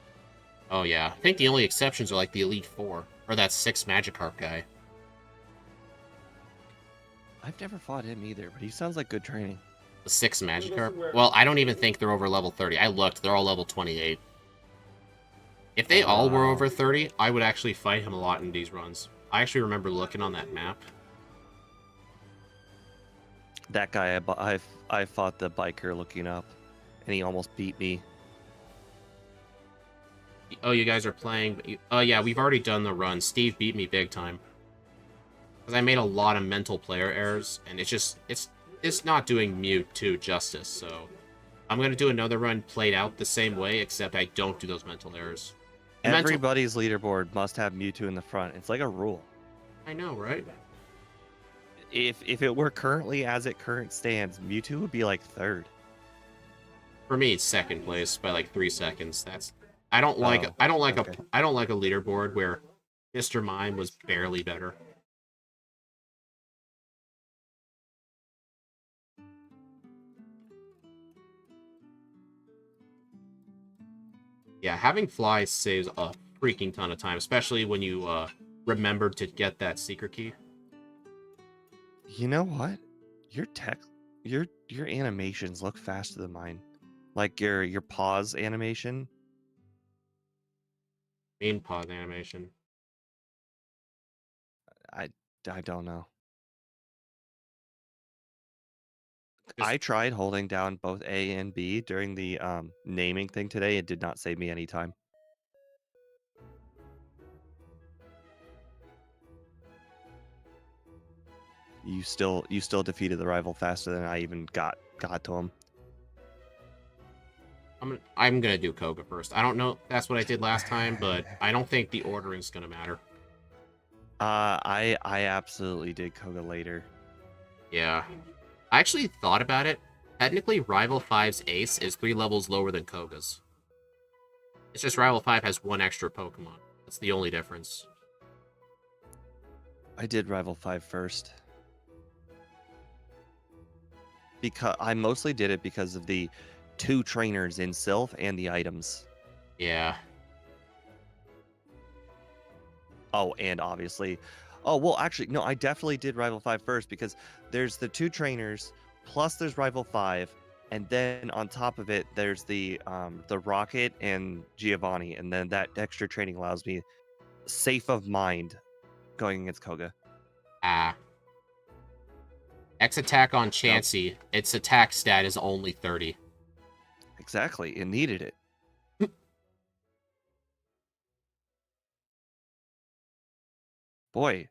Oh yeah, I think the only exceptions are like the Elite 4, or that 6 Magikarp guy. I've never fought him either, but he sounds like good training. The 6 Magikarp? Well, I don't even think they're over level 30. I looked, they're all level 28. If they all were over 30, I would actually fight him a lot in these runs. I actually remember looking on that map. That guy, I fought the biker looking up, and he almost beat me. Oh, you guys are playing... Oh yeah, we've already done the run. Steve beat me big time. Because I made a lot of mental player errors, and it's just... It's not doing Mewtwo justice, so... I'm going to do another run played out the same way, except I don't do those mental errors. Everybody's leaderboard must have Mewtwo in the front. It's like a rule. I know, right? If it were currently as it current stands, Mewtwo would be like 3rd. For me, it's 2nd place by like 3 seconds. I don't like a leaderboard where Mr. Mime was barely better. Yeah, having flies saves a freaking ton of time, especially when you remember to get that secret key. You know what? Your animations look faster than mine. Like your pause animation. Main pause animation. I don't know. I tried holding down both A and B during the naming thing today. It did not save me any time. You still defeated the rival faster than I even got to him. I'm gonna do Koga first. I don't know if that's what I did last time, but I don't think the ordering's gonna matter. I absolutely did Koga later. Yeah. I actually thought about it. Technically, Rival 5's Ace is 3 levels lower than Koga's. It's just Rival 5 has 1 extra Pokemon. That's the only difference. I did Rival 5 first. Because I mostly did it because of the 2 trainers in Sylph and the items. Yeah. Oh, and obviously... Oh, well, actually, no, I definitely did Rival 5 first because there's the 2 trainers, plus there's Rival 5, and then on top of it, there's the Rocket and Giovanni, and then that extra training allows me safe of mind going against Koga. X attack on Chansey, its attack stat is only 30. Exactly, it needed it. Boy,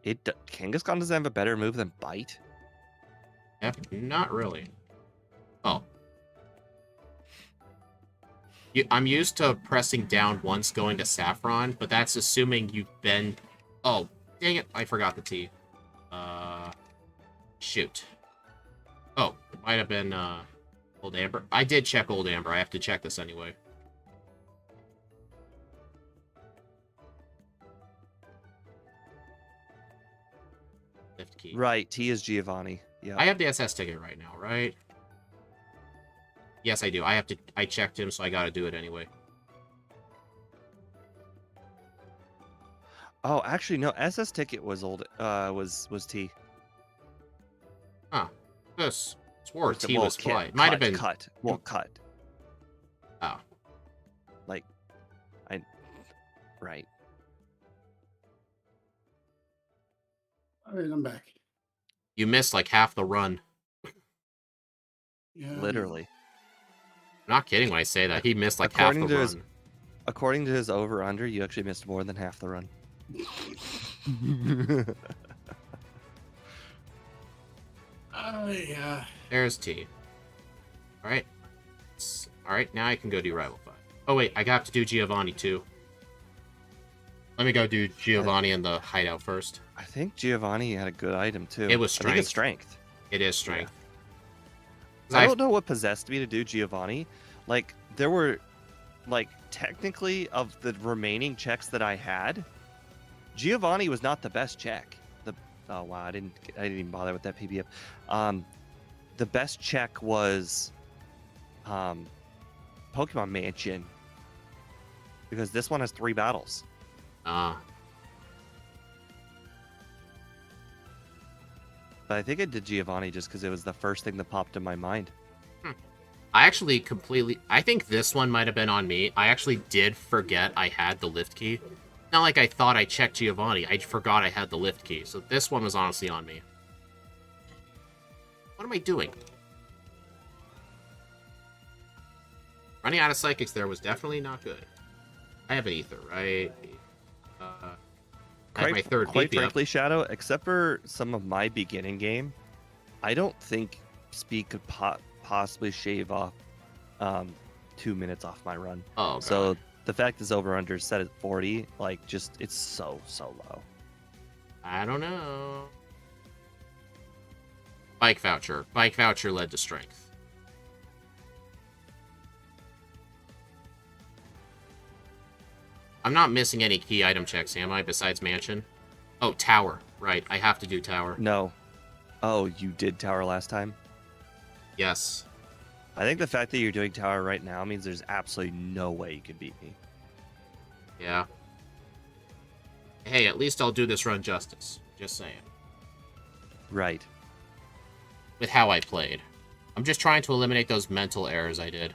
Kangaskhan doesn't have a better move than Bite? Not really. Oh. I'm used to pressing down once going to Saffron, but that's assuming you've been... Oh, dang it, I forgot the T. Shoot. Oh, might have been, Old Amber. I did check Old Amber. I have to check this anyway. Key. Right, T is Giovanni. Yeah. I have the SS ticket right now, right? Yes, I do. I checked him, so I gotta do it anyway. Oh, actually, no. SS ticket was old. Was T. Huh. This swore Or is it- T well, was ca- fly. Might have been. cut. Well, cut. Oh. Like, right. All right, I'm back. You missed like half the run. Yeah, I know. Literally. I'm not kidding when I say that. He missed like half the According to his- run. According to his over/under, you actually missed more than half the run. Yeah. There's T. Alright. Alright, now I can go do Rival 5. Oh wait, I got to do Giovanni too. Let me go do Giovanni in the hideout first. I think Giovanni had a good item too. It was I think it's strength. It is strength. I don't know what possessed me to do Giovanni. Like, there were, like, technically of the remaining checks that I had, Giovanni was not the best check. Oh wow, I didn't even bother with that PBF. The best check was, Pokemon Mansion, because this one has 3 battles. But I think I did Giovanni just because it was the first thing that popped in my mind. I actually completely... I think this one might have been on me. I actually did forget I had the lift key. Not like I thought I checked Giovanni. I forgot I had the lift key. So this one was honestly on me. What am I doing? Running out of psychics there was definitely not good. I have an ether, right? I have my third Quite PP up. frankly, Shadow, except for some of my beginning game, I don't think Speed could possibly shave off 2 minutes off my run. Oh, God. So the fact this over/under set at 40, like, just it's so low. I don't know. Bike voucher. Bike voucher led to strength. I'm not missing any key item checks, am I, besides mansion? Oh, tower. Right, I have to do tower. No. Oh, you did tower last time? Yes. I think the fact that you're doing tower right now means there's absolutely no way you can beat me. Yeah. Hey, at least I'll do this run justice. Just saying. Right. With how I played. I'm just trying to eliminate those mental errors I did.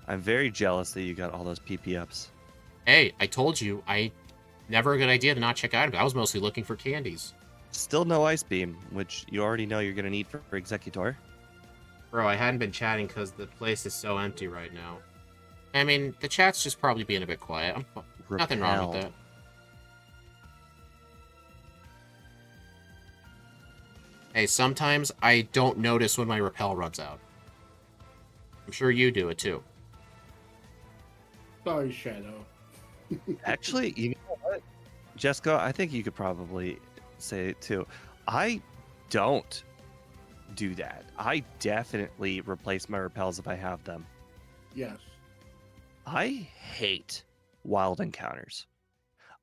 I'm very jealous that you got all those PP ups. Hey, I told you, never a good idea to not check items. I was mostly looking for candies. Still no Ice Beam, which you already know you're going to need for Executor. Bro, I hadn't been chatting because the place is so empty right now. I mean, the chat's just probably being a bit quiet. Nothing wrong with that. Hey, sometimes I don't notice when my repel runs out. I'm sure you do it too. Sorry, Shadow. Actually, you know what? Jessica, I think you could probably say it too. I don't do that. I definitely replace my repels if I have them. Yes. I hate wild encounters.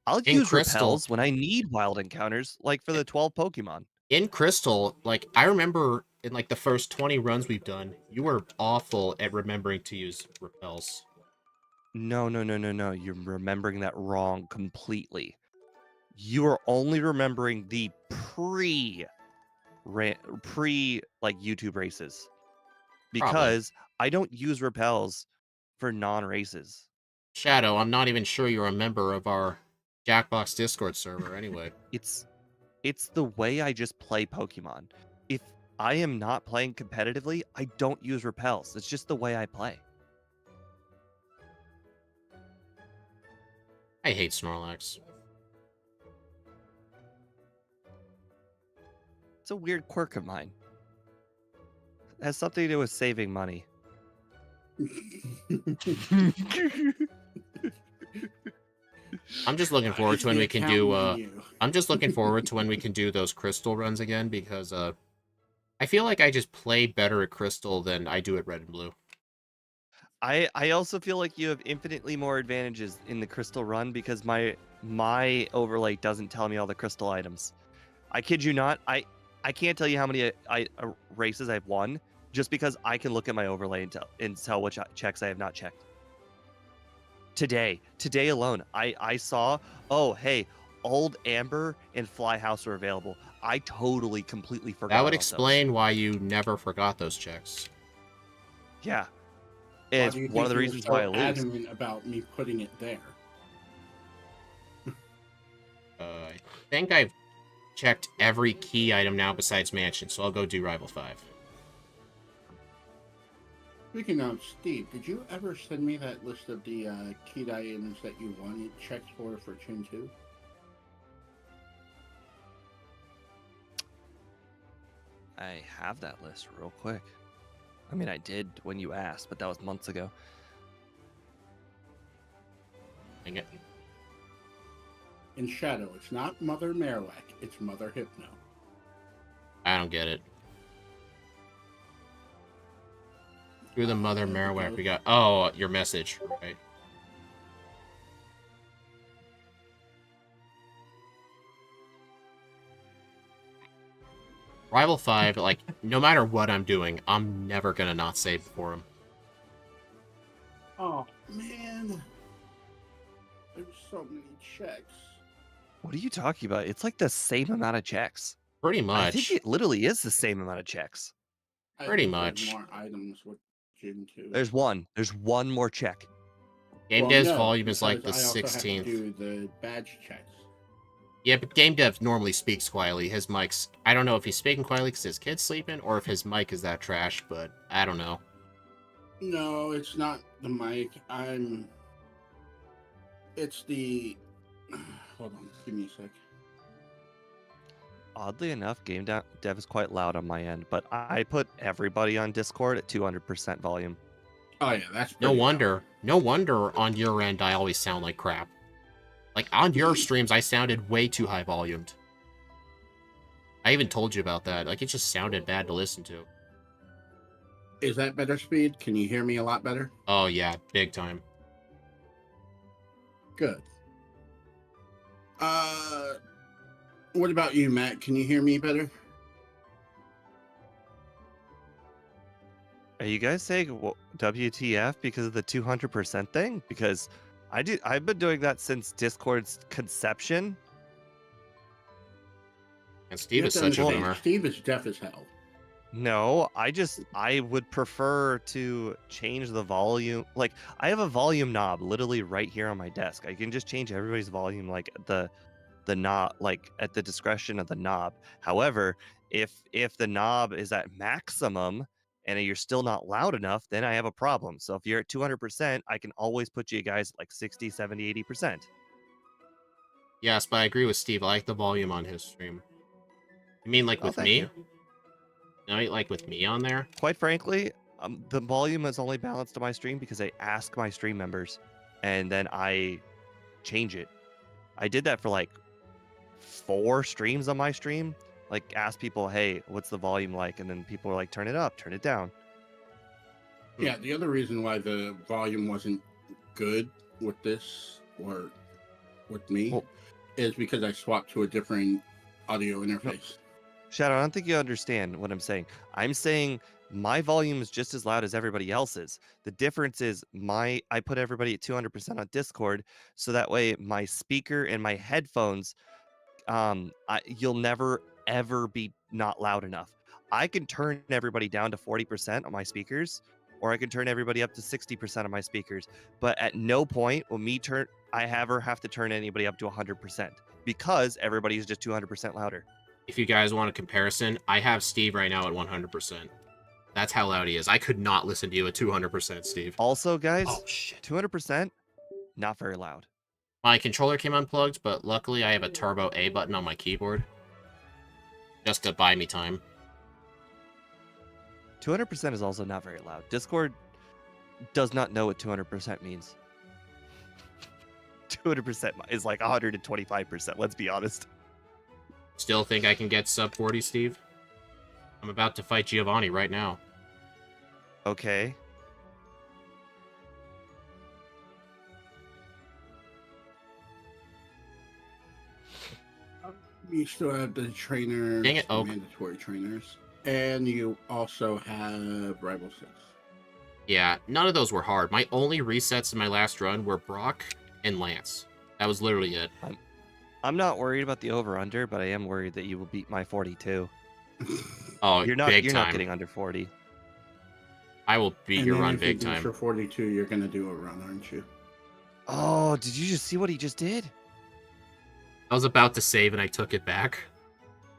I'll In use Crystal- repels when I need wild encounters, like for the 12 Pokemon. In Crystal, like, I remember in, like, the first 20 runs we've done, you were awful at remembering to use repels. No. You're remembering that wrong completely. You are only remembering the pre like YouTube races. Because I don't use repels for non-races. Shadow, I'm not even sure you're a member of our Jackbox Discord server anyway. It's the way I just play Pokemon. If I am not playing competitively, I don't use repels. It's just the way I play. I hate Snorlax. It's a weird quirk of mine. It has something to do with saving money. I'm just looking forward to when we can do, You. I'm just looking forward to when we can do those Crystal runs again, because, I feel like I just play better at Crystal than I do at Red and Blue. I also feel like you have infinitely more advantages in the crystal run because my overlay doesn't tell me all the crystal items. I kid you not. I can't tell you how many races I've won just because I can look at my overlay and tell which checks I have not checked. Today alone, I saw, oh, hey, Old Amber and Fly House are available. I totally, completely forgot That would about those. explain why you never forgot those checks. Yeah. Why It's do you one of think the you were reasons so why I lose. adamant about me putting it there? I think I've checked every key item now besides Mansion, so I'll go do Rival 5. Speaking of Steve, did you ever send me that list of the keyed items that you wanted checks for Chin 2? I have that list real quick. I mean, I did when you asked, but that was months ago. Dang it. In Shadow, it's not Mother Marowak, it's Mother Hypno. I don't get it. Through the Mother Marowak we got... Oh, your message. Right. Rival 5, like, no matter what I'm doing, I'm never gonna not save for him. Oh, man. There's so many checks. What are you talking about? It's like the same amount of checks. Pretty I think much. it literally is the same amount of checks. I Pretty think there's much. more items with Jin 2. There's one more check. Game Well, Dev's no, volume is like the because I also have to 16th. do the badge checks. Yeah, but Game Dev normally speaks quietly. His mic's... I don't know if he's speaking quietly because his kid's sleeping, or if his mic is that trash, but I don't know. No, it's not the mic. It's the... Hold on, give me a sec. Oddly enough, Game Dev is quite loud on my end, but I put everybody on Discord at 200% volume. Oh yeah, that's No pretty wonder. No wonder on your end I always sound like crap. Like, on your streams, I sounded way too high volumed. I even told you about that. Like, it just sounded bad to listen to. Is that better speed? Can you hear me a lot better? Oh, yeah. Big time. Good. What about you, Matt? Can you hear me better? Are you guys saying WTF because of the 200% thing? Because I've been doing that since Discord's conception. And Steve You is have to such a understand, boomer. Steve is deaf as hell. No, I would prefer to change the volume. Like, I have a volume knob literally right here on my desk. I can just change everybody's volume, like the knob, like at the discretion of the knob. However, if the knob is at maximum and you're still not loud enough, then I have a problem. So if you're at 200%, I can always put you guys at like 60, 70, 80%. Yes, but I agree with Steve. I like the volume on his stream. You mean like with thank me? you. No, like with me on there? Quite frankly, the volume is only balanced to my stream because I ask my stream members and then I change it. I did that for like 4 streams on my stream. Like, ask people, hey, what's the volume like? And then people are like, turn it up, turn it down. Yeah, the other reason why the volume wasn't good with this or with me is because I swapped to a different audio interface. Shadow, I don't think you understand what I'm saying. I'm saying my volume is just as loud as everybody else's. The difference is I put everybody at 200% on Discord, so that way my speaker and my headphones, you'll never ever be not loud enough. I can turn everybody down to 40% on my speakers, or I can turn everybody up to 60% on my speakers. But at no point will I ever have to turn anybody up to 100% because everybody is just 200% louder. If you guys want a comparison, I have Steve right now at 100%. That's how loud he is. I could not listen to you at 200%, Steve. Also, guys, Oh, shit. 200%, not very loud. My controller came unplugged, but luckily I have a turbo A button on my keyboard. Just to buy me time. 200% is also not very loud. Discord does not know what 200% means. 200% is like 125%, let's be honest. Still think I can get sub 40, Steve? I'm about to fight Giovanni right now. Okay. You still have the trainers, Dang it, Oak. mandatory trainers, and you also have Rival 6. Yeah, none of those were hard. My only resets in my last run were Brock and Lance. That was literally it. I'm not worried about the over/under, but I am worried that you will beat my 42. Oh, You're not big you're time. not getting under 40. I will beat And your then run if big you do time. for 42, you're gonna do a run, aren't you? Oh, did you just see what he just did? I was about to save and I took it back.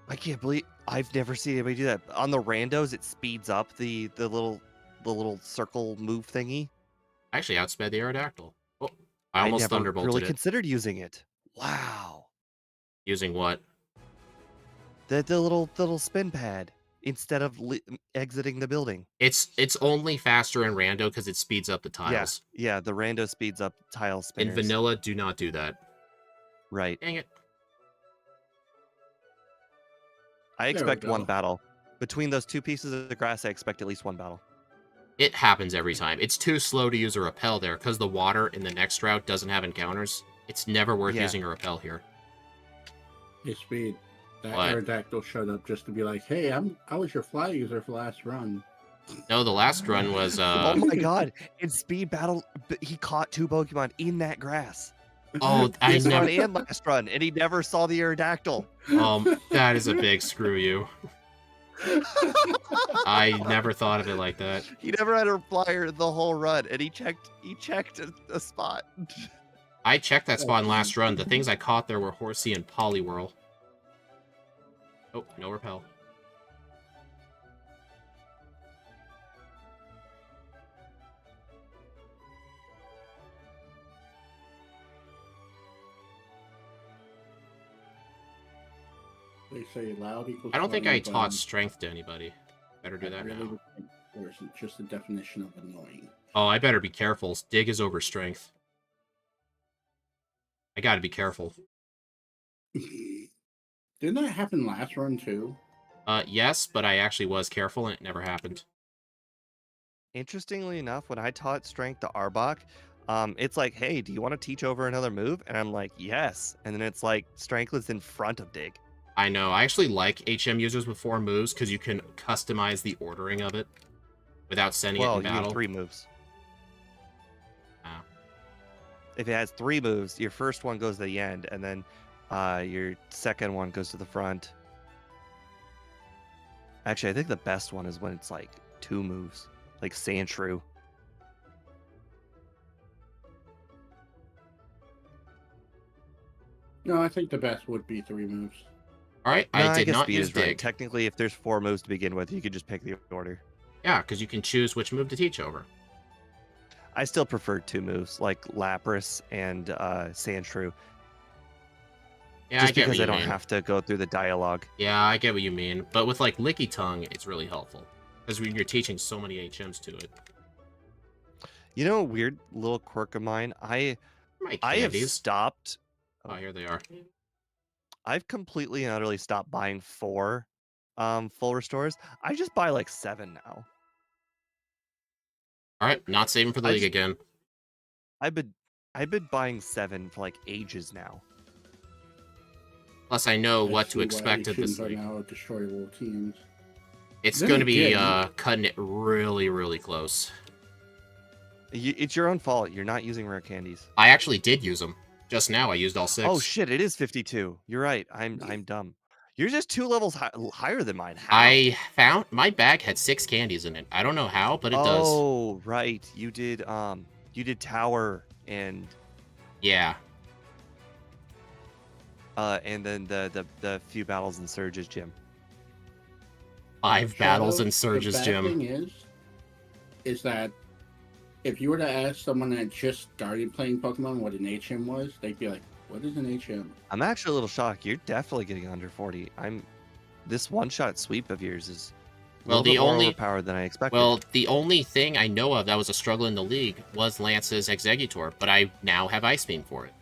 I can't believe I've never seen anybody do that. On the randos, it speeds up the little circle move thingy. I actually outsped the Aerodactyl. Oh, I almost never thunderbolted really it. considered using it. Wow. Using what? The little spin pad instead of exiting the building. It's only faster in Rando because it speeds up the tiles. Yeah, the rando speeds up tile spinners. In vanilla, do not do that. Right. Dang it. I There we expect one go. battle. Between those two pieces of the grass, I expect at least one battle. It happens every time. It's too slow to use a repel there because the water in the next route doesn't have encounters. It's never worth Yeah. using a repel here. Hey, Speed. That What? Aerodactyl showed up just to be like, hey, I was your fly user for last run. No, the last run was Oh my god! In speed battle, he caught 2 Pokemon in that grass. oh, I This never run and last run, and he never saw the Aerodactyl. that is a big screw you. I never thought of it like that. He never had a flyer the whole run, and he checked a spot. I checked that spot in last run. The things I caught there were Horsey and Poliwhirl. Oh, no repel. They say loud equals. I don't think funny, I but taught strength to anybody. Better do I that really now. would think, or is it just the definition of annoying? Oh, I better be careful. Dig is over strength. I gotta be careful. Didn't that happen last run too? Yes, but I actually was careful and it never happened. Interestingly enough, when I taught strength to Arbok, it's like, hey, do you want to teach over another move? And I'm like, yes. And then it's like, strength is in front of dig. I know. I actually like HM users with 4 moves because you can customize the ordering of it without sending it Well, in you battle. have 3 moves. Ah. If it has 3 moves, your first one goes to the end, and then your second one goes to the front. Actually, I think the best one is when it's like 2 moves, like Sandshrew. No, I think the best would be 3 moves. All right, No, I did guess not speed use is right. dig. Technically, if there's 4 moves to begin with, you could just pick the order. Yeah, because you can choose which move to teach over. I still prefer 2 moves, like Lapras and Sandshrew, Yeah, just I get because what I you don't mean. have to go through the dialogue. Yeah, I get what you mean. But with like Licky Tongue, it's really helpful because when you're teaching so many HMs to it. You know, a weird little quirk of mine. My I have candies. stopped. Oh, here they are. I've completely and utterly stopped buying 4 full restores. I just buy like 7 now. All right, not saving for the I league just- again. I've been buying 7 for like ages now. Plus, I know I what see to why expect at this Asians are league. now destroyable teams. It's Then going to be again- cutting it really, really close. It's your own fault. You're not using rare candies. I actually did use them. Just now, I used all 6. Oh shit! It is 52. You're right. I'm dumb. You're just 2 levels higher than mine. How? I found my bag had 6 candies in it. I don't know how, but it does. Oh right. You did tower and Yeah. then the few battles and surges, Jim. 5 battles Shadow, and surges, the bad Jim. thing is that if you were to ask someone that just started playing Pokemon what an HM was, they'd be like, "What is an HM?" I'm actually a little shocked. You're definitely getting under 40. This one-shot sweep of yours is a Well, little the bit more only- overpowered than I expected. Well, the only thing I know of that was a struggle in the league was Lance's Exeggutor, but I now have Ice Beam for it.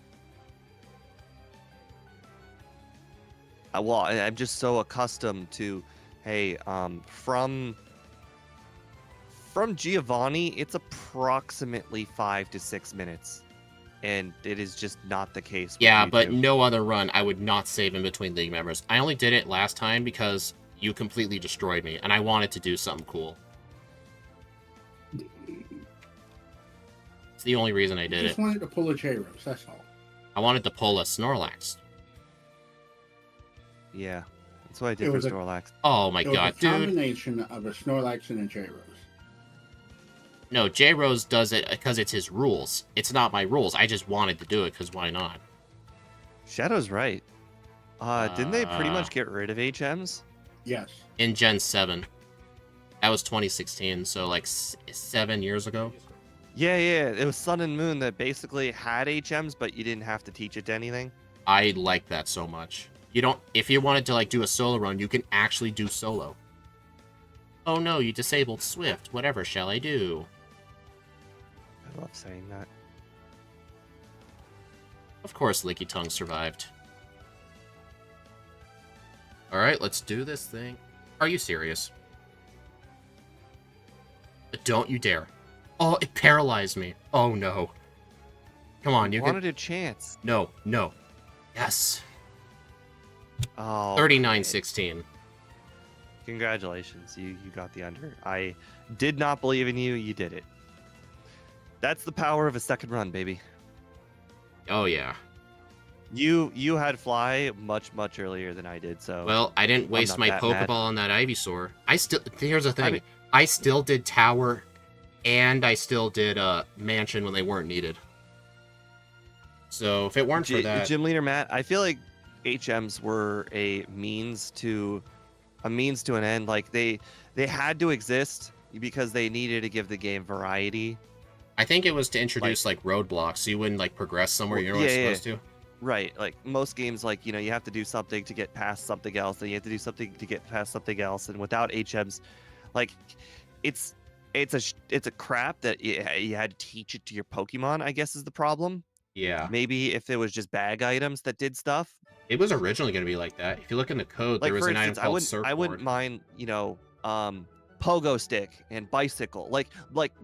I'm just so accustomed to, hey, from Giovanni, it's approximately 5 to 6 minutes, and it is just not the case. With Yeah, Mewtwo. but no other run I would not save in between league members. I only did it last time because you completely destroyed me, and I wanted to do something cool. It's the only reason I You did just it. wanted to pull a J-Rose, that's all. I wanted to pull a Snorlax. Yeah, that's what I It did for was a- Snorlax. Oh my It was god, a dude. combination of a Snorlax and a J-Rose. No, J-Rose does it because it's his rules. It's not my rules. I just wanted to do it because why not? Shadow's right. Didn't they pretty Uh, much get rid of HMs? Yes. In Gen 7. That was 2016, so like 7 years ago. Yeah, yeah. It was Sun and Moon that basically had HMs, but you didn't have to teach it to anything. I like that so much. You don't, if you wanted to like do a solo run, you can actually do solo. Oh no, you disabled Swift. Whatever shall I do? I love saying that. Of course, Licky Tongue survived. Alright, let's do this thing. Are you serious? Don't you dare. Oh, it paralyzed me. Oh no. Come on, you wanted can... a chance. No, no. Yes. Oh, 39-16. Congratulations, you got the under. I did not believe in you. You did it. That's the power of a second run, baby. Oh yeah. You had fly much earlier than I did, so Well, I didn't waste not my that Pokeball mad. on that Ivysaur. I still... Here's the thing. mean- I still did Tower, and I still did Mansion when they weren't needed. So, if it weren't for that... Gym leader Matt, I feel like HMs were a means to an end. Like they had to exist because they needed to give the game variety. I think it was to introduce, like roadblocks, so you wouldn't, like, progress somewhere you weren't Yeah, supposed to. Right, like most games, like you have to do something to get past something else, and you have to do something to get past something else, and without HMs, like it's a crap that you had to teach it to your Pokemon. I guess is the problem. Yeah. Maybe if it was just bag items that did stuff. It was originally going to be like that. If you look in the code, Like there was for an instance, item called I wouldn't Surfboard. mind pogo stick and bicycle, like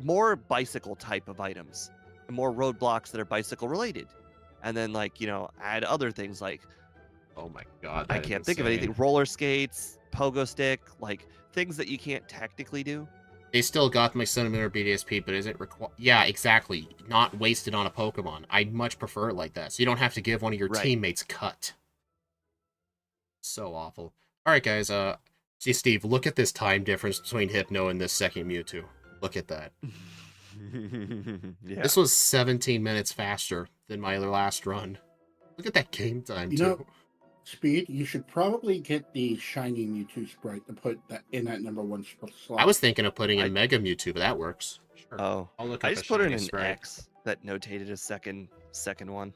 more bicycle type of items, and more roadblocks that are bicycle related, and then add other things like Oh my god, I that is can't think of insane. anything. Roller skates, pogo stick, like things that you can't technically do. They still got my centimeter BDSP, but is it required? Yeah, exactly. Not wasted on a Pokemon. I'd much prefer it like that, so you don't have to give one of your Right. teammates cut. So awful. All right, guys. See, Steve, look at this time difference between Hypno and this second Mewtwo. Look at that. Yeah. This was 17 minutes faster than my last run. Look at that game time, You too. know, Speed, you should probably get the shiny Mewtwo sprite to put that in that #1 slot. I was thinking of putting in Mega Mewtwo, but that works. Sure. Oh, I'll look I up just a put in shiny an sprite. X that notated a second one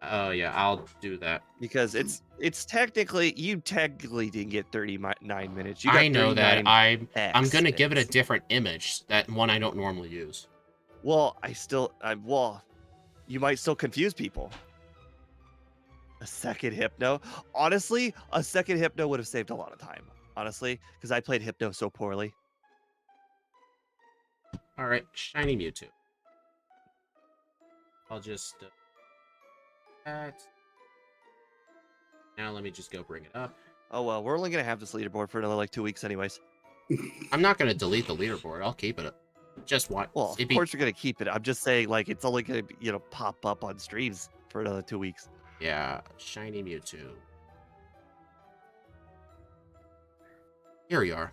Oh, yeah, I'll do that. because it's technically you didn't get 39 minutes. You got I know that. 39 I'm gonna give it a X. different image, that one I don't normally use. Well, you might still confuse people. A second Hypno. Honestly, a second Hypno would have saved a lot of time. Honestly, because I played Hypno so poorly. All right, shiny Mewtwo. I'll just now let me just go bring it up. Oh well, we're only gonna have this leaderboard for another 2 weeks, anyways. I'm not gonna delete the leaderboard. I'll keep it. Just want. Well, of course you're gonna keep it. I'm just saying, it's only gonna pop up on streams for another 2 weeks. Yeah, shiny Mewtwo. Here we are.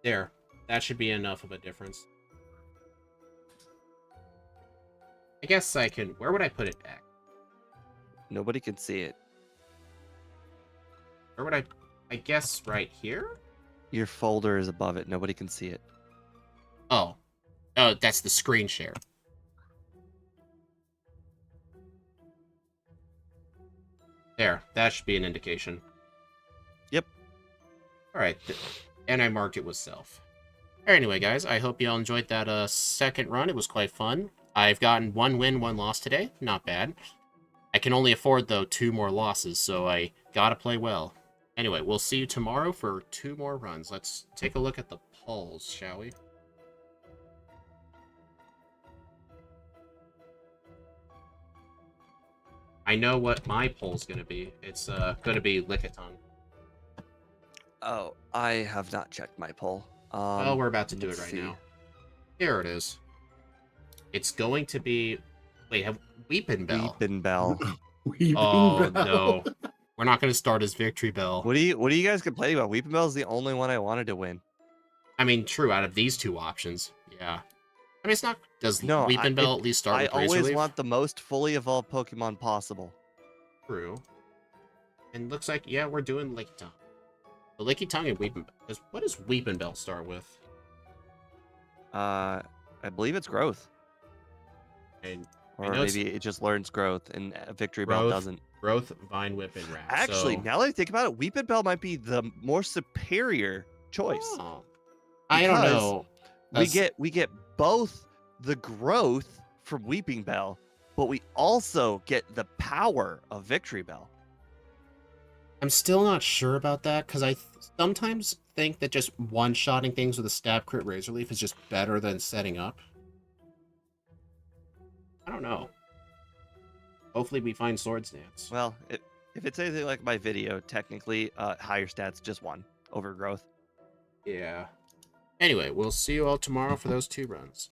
There. That should be enough of a difference. I guess I can... Where would I put it back? Nobody can see it. Where would I guess right here? Your folder is above it. Nobody can see it. Oh. Oh, that's the screen share. There. That should be an indication. Yep. Alright. And I marked it with self. Anyway, guys, I hope you all enjoyed that second run. It was quite fun. I've gotten 1 win, 1 loss today. Not bad. I can only afford, though, 2 more losses, so I gotta play well. Anyway, we'll see you tomorrow for 2 more runs. Let's take a look at the polls, shall we? I know what my poll's gonna be. It's gonna be Lickitung. Oh, I have not checked my poll. Well, we're about to do it let's right see. now. Here it is. It's going to be... Wait, have Weepin' Bell. Weepin' Bell. Weeping Oh, Bell. no. We're not going to start as Victory Bell. What do you guys complaining about? Weepin' Bell is the only one I wanted to win. I mean, true, out of these two options. Yeah. I mean, it's not... Does No, Weepin' Bell at least start I with Razor always Leaf? want the most fully evolved Pokemon possible. True. And looks like, yeah, we're doing Licky Tongue. The Licky Tongue and Weepin' Bell. What does Weepin' Bell start with? I believe it's growth. And Or know it's- maybe it just learns growth and Victory Bell Growth. doesn't. Growth, Vine Whip, and Wrap. Actually, so... now that I think about it, Weepin' Bell might be the more superior choice. Oh. I don't Because know. We get both the growth from Weeping Bell, but we also get the power of Victory Bell. I'm still not sure about that, because I sometimes think that just one-shotting things with a Stab Crit Razor Leaf is just better than setting up. I don't know. Hopefully we find Swords Dance. Well, if it's anything like my video, technically, higher stats just one over growth. Yeah. Anyway, we'll see you all tomorrow for those 2 runs.